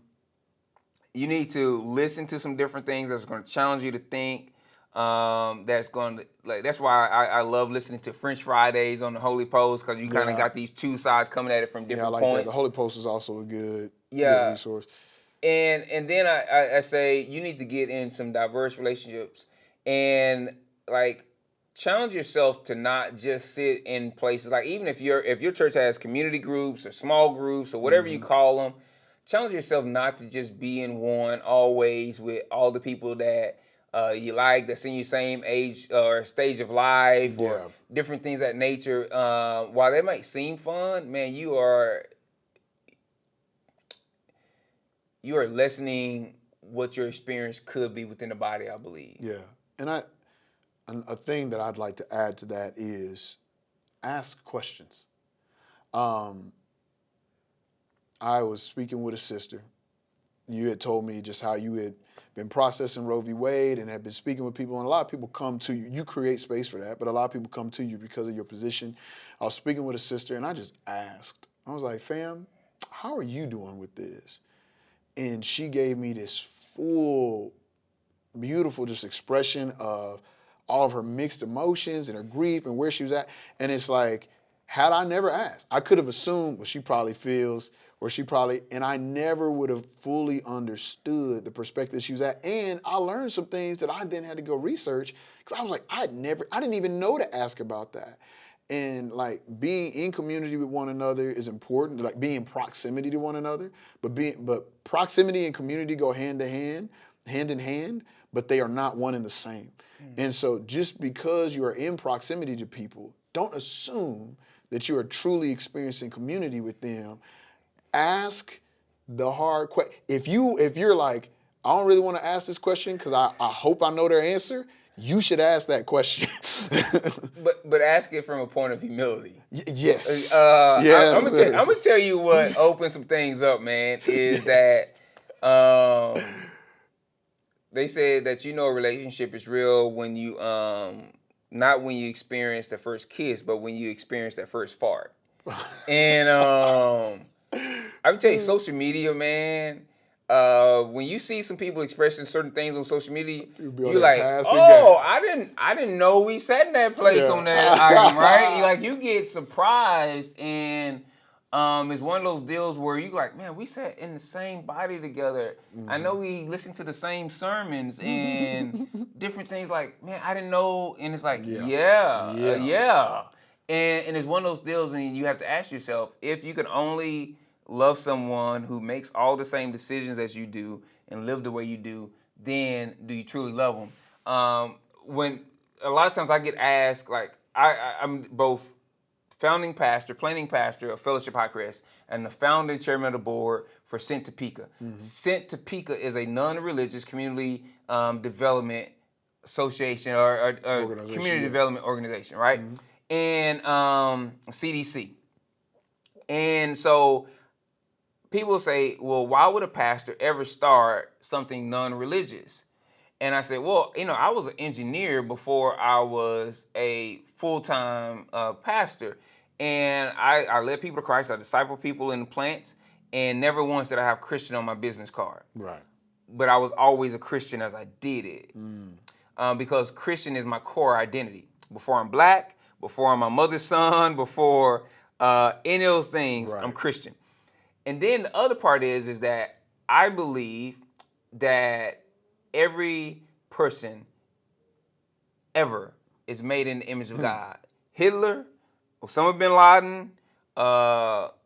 You need to listen to some different things that's going to challenge you to think. That's going to that's why I love listening to French Fridays on the Holy Post, because you kind of got these two sides coming at it from different points.
That. The Holy Post is also a good resource.
And then I say you need to get in some diverse relationships and challenge yourself to not just sit in places even if your church has community groups or small groups or whatever you call them. Challenge yourself not to just be in one always with all the people that you like, that's in your same age or stage of life or different things of that nature. While they might seem fun, man, you are lessening what your experience could be within the body, I believe.
Yeah, and a thing that I'd like to add to that is ask questions. I was speaking with a sister. You had told me just how you had been processing Roe v. Wade and had been speaking with people, and a lot of people come to you. You create space for that, but a lot of people come to you because of your position. I was speaking with a sister, and I just asked. I was like, fam, how are you doing with this? And she gave me this full, beautiful just expression of all of her mixed emotions and her grief and where she was at. And it's like, had I never asked, I could have assumed what she probably feels, and I never would have fully understood the perspective she was at. And I learned some things that I then had to go research, because I was like, I didn't even know to ask about that. And being in community with one another is important, being in proximity to one another, but proximity and community go hand in hand, but they are not one and the same. And so just because you are in proximity to people, don't assume that you are truly experiencing community with them. Ask the hard question. If you're like, I don't really want to ask this question because I hope I know their answer, you should ask that question.
but ask it from a point of humility.
Yes.
I'm gonna tell you what opens some things up, man, is that they said that a relationship is real when you not when you experience the first kiss, but when you experience that first fart. And I would tell you, social media, man. When you see some people expressing certain things on social media, you're like, "Oh, I didn't know we sat in that place on that item, right?" You get surprised, and it's one of those deals where you like, "Man, we sat in the same body together. I know we listened to the same sermons and different things. Man, I didn't know." And it's like, yeah. And it's one of those deals, and you have to ask yourself, if you can only love someone who makes all the same decisions as you do and live the way you do, then do you truly love them? When a lot of times I get asked, I'm both planning pastor of Fellowship Hi-Crest, and the founding chairman of the board for Sent Topeka. Sent Topeka is a non-religious community development association or community development organization, right? And CDC. And so people say, well, why would a pastor ever start something non-religious? And I said, well, I was an engineer before I was a full-time pastor. And I led people to Christ. I discipled people in the plants. And never once did I have Christian on my business card.
Right.
But I was always a Christian as I did it. Because Christian is my core identity. Before I'm black, before I'm my mother's son, before any of those things, I'm Christian. And then the other part is that I believe that every person ever is made in the image of God. Hitler, Osama bin Laden,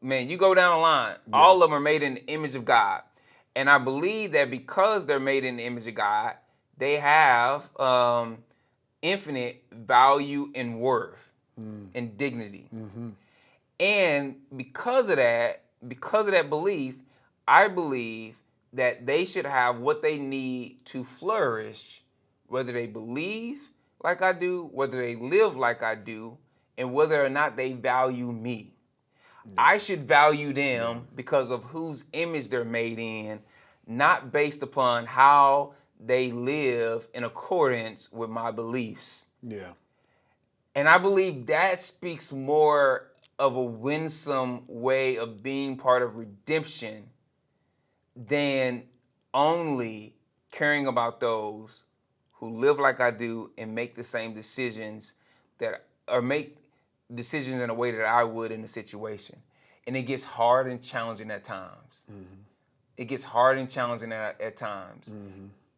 man, you go down the line, all of them are made in the image of God. And I believe that because they're made in the image of God, they have infinite value and worth and dignity. And because of that belief, I believe that they should have what they need to flourish, whether they believe like I do, whether they live like I do, and whether or not they value me. I should value them because of whose image they're made in, not based upon how they live in accordance with my beliefs.
Yeah.
And I believe that speaks more of a winsome way of being part of redemption than only caring about those who live like I do and make the same decisions make decisions in a way that I would in the situation. And it gets hard and challenging at times. It gets hard and challenging at times.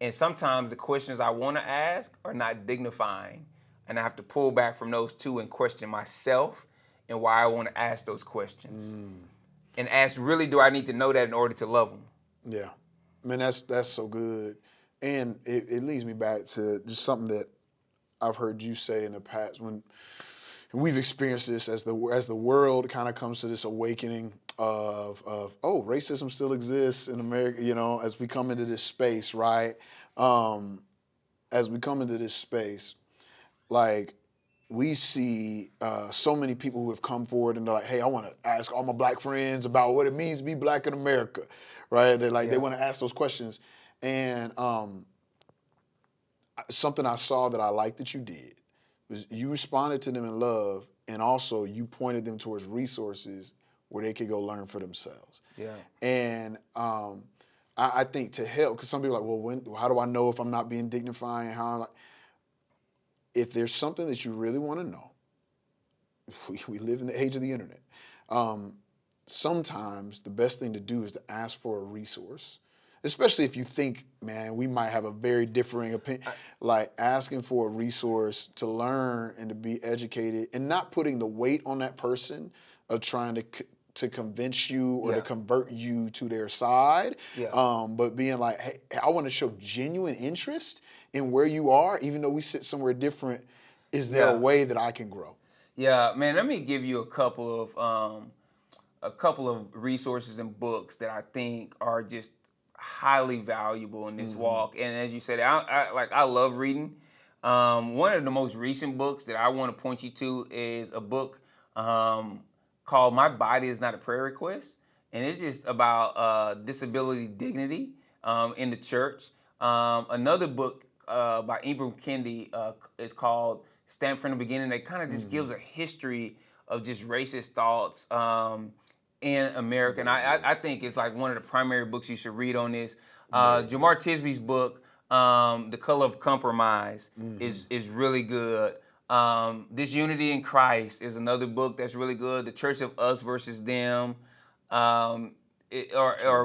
And sometimes the questions I want to ask are not dignifying. And I have to pull back from those two and question myself and why I want to ask those questions. And ask, really, do I need to know that in order to love them?
Yeah. Man, that's so good. And it leads me back to just something that I've heard you say in the past when we've experienced this as the world kind of comes to this awakening of racism still exists in America, as we come into this space, right? As we come into this space, like we see so many people who have come forward and they're like, hey, I want to ask all my black friends about what it means to be black in America, right? They're like, they want to ask those questions. And something I saw that I liked that you did was you responded to them in love, and also you pointed them towards resources where they could go learn for themselves.
Yeah.
And I think to help, because some people are like, well, how do I know if I'm not being dignified? If there's something that you really want to know, we live in the age of the internet. Sometimes the best thing to do is to ask for a resource, especially if you think, man, we might have a very differing opinion. Like asking for a resource to learn and to be educated and not putting the weight on that person of trying to convince you or to convert you to their side, but being like, hey, I want to show genuine interest in where you are, even though we sit somewhere different. Is there a way that I can grow? Yeah,
man, let me give you a couple of resources and books that I think are just highly valuable in this walk. And as you said, I love reading. One of the most recent books that I want to point you to is a book called My Body Is Not a Prayer Request. And it's just about disability dignity in the church. Another book by Ibram Kendi is called Stamped from the Beginning. That kind of just gives a history of just racist thoughts in America. And I think it's like one of the primary books you should read on this. Jamar Tisby's book, The Color of Compromise, is really good. This Unity in Christ is another book that's really good. The Church of Us versus Them are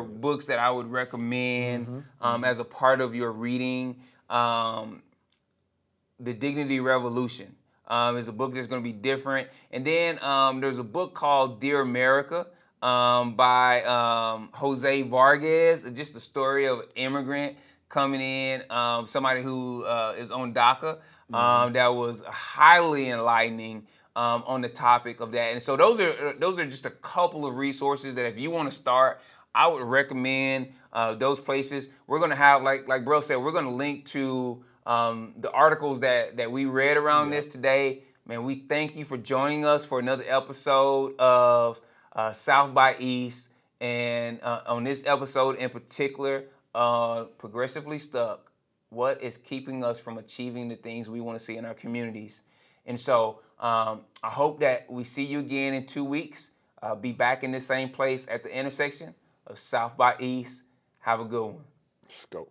books that I would recommend as a part of your reading. The Dignity Revolution is a book that's going to be different. And then there's a book called Dear America by Jose Vargas, just the story of an immigrant coming in, somebody who is on DACA. That was highly enlightening on the topic of that. And so those are just a couple of resources that if you want to start, I would recommend those places. We're going to have, like Bro said, we're going to link to the articles that we read around this today. Man, we thank you for joining us for another episode of South by East. And on this episode in particular, Progressively Stuck, what is keeping us from achieving the things we want to see in our communities? And so I hope that we see you again in 2 weeks. Be back in the same place at the intersection of South by East. Have a good one.
Let's go.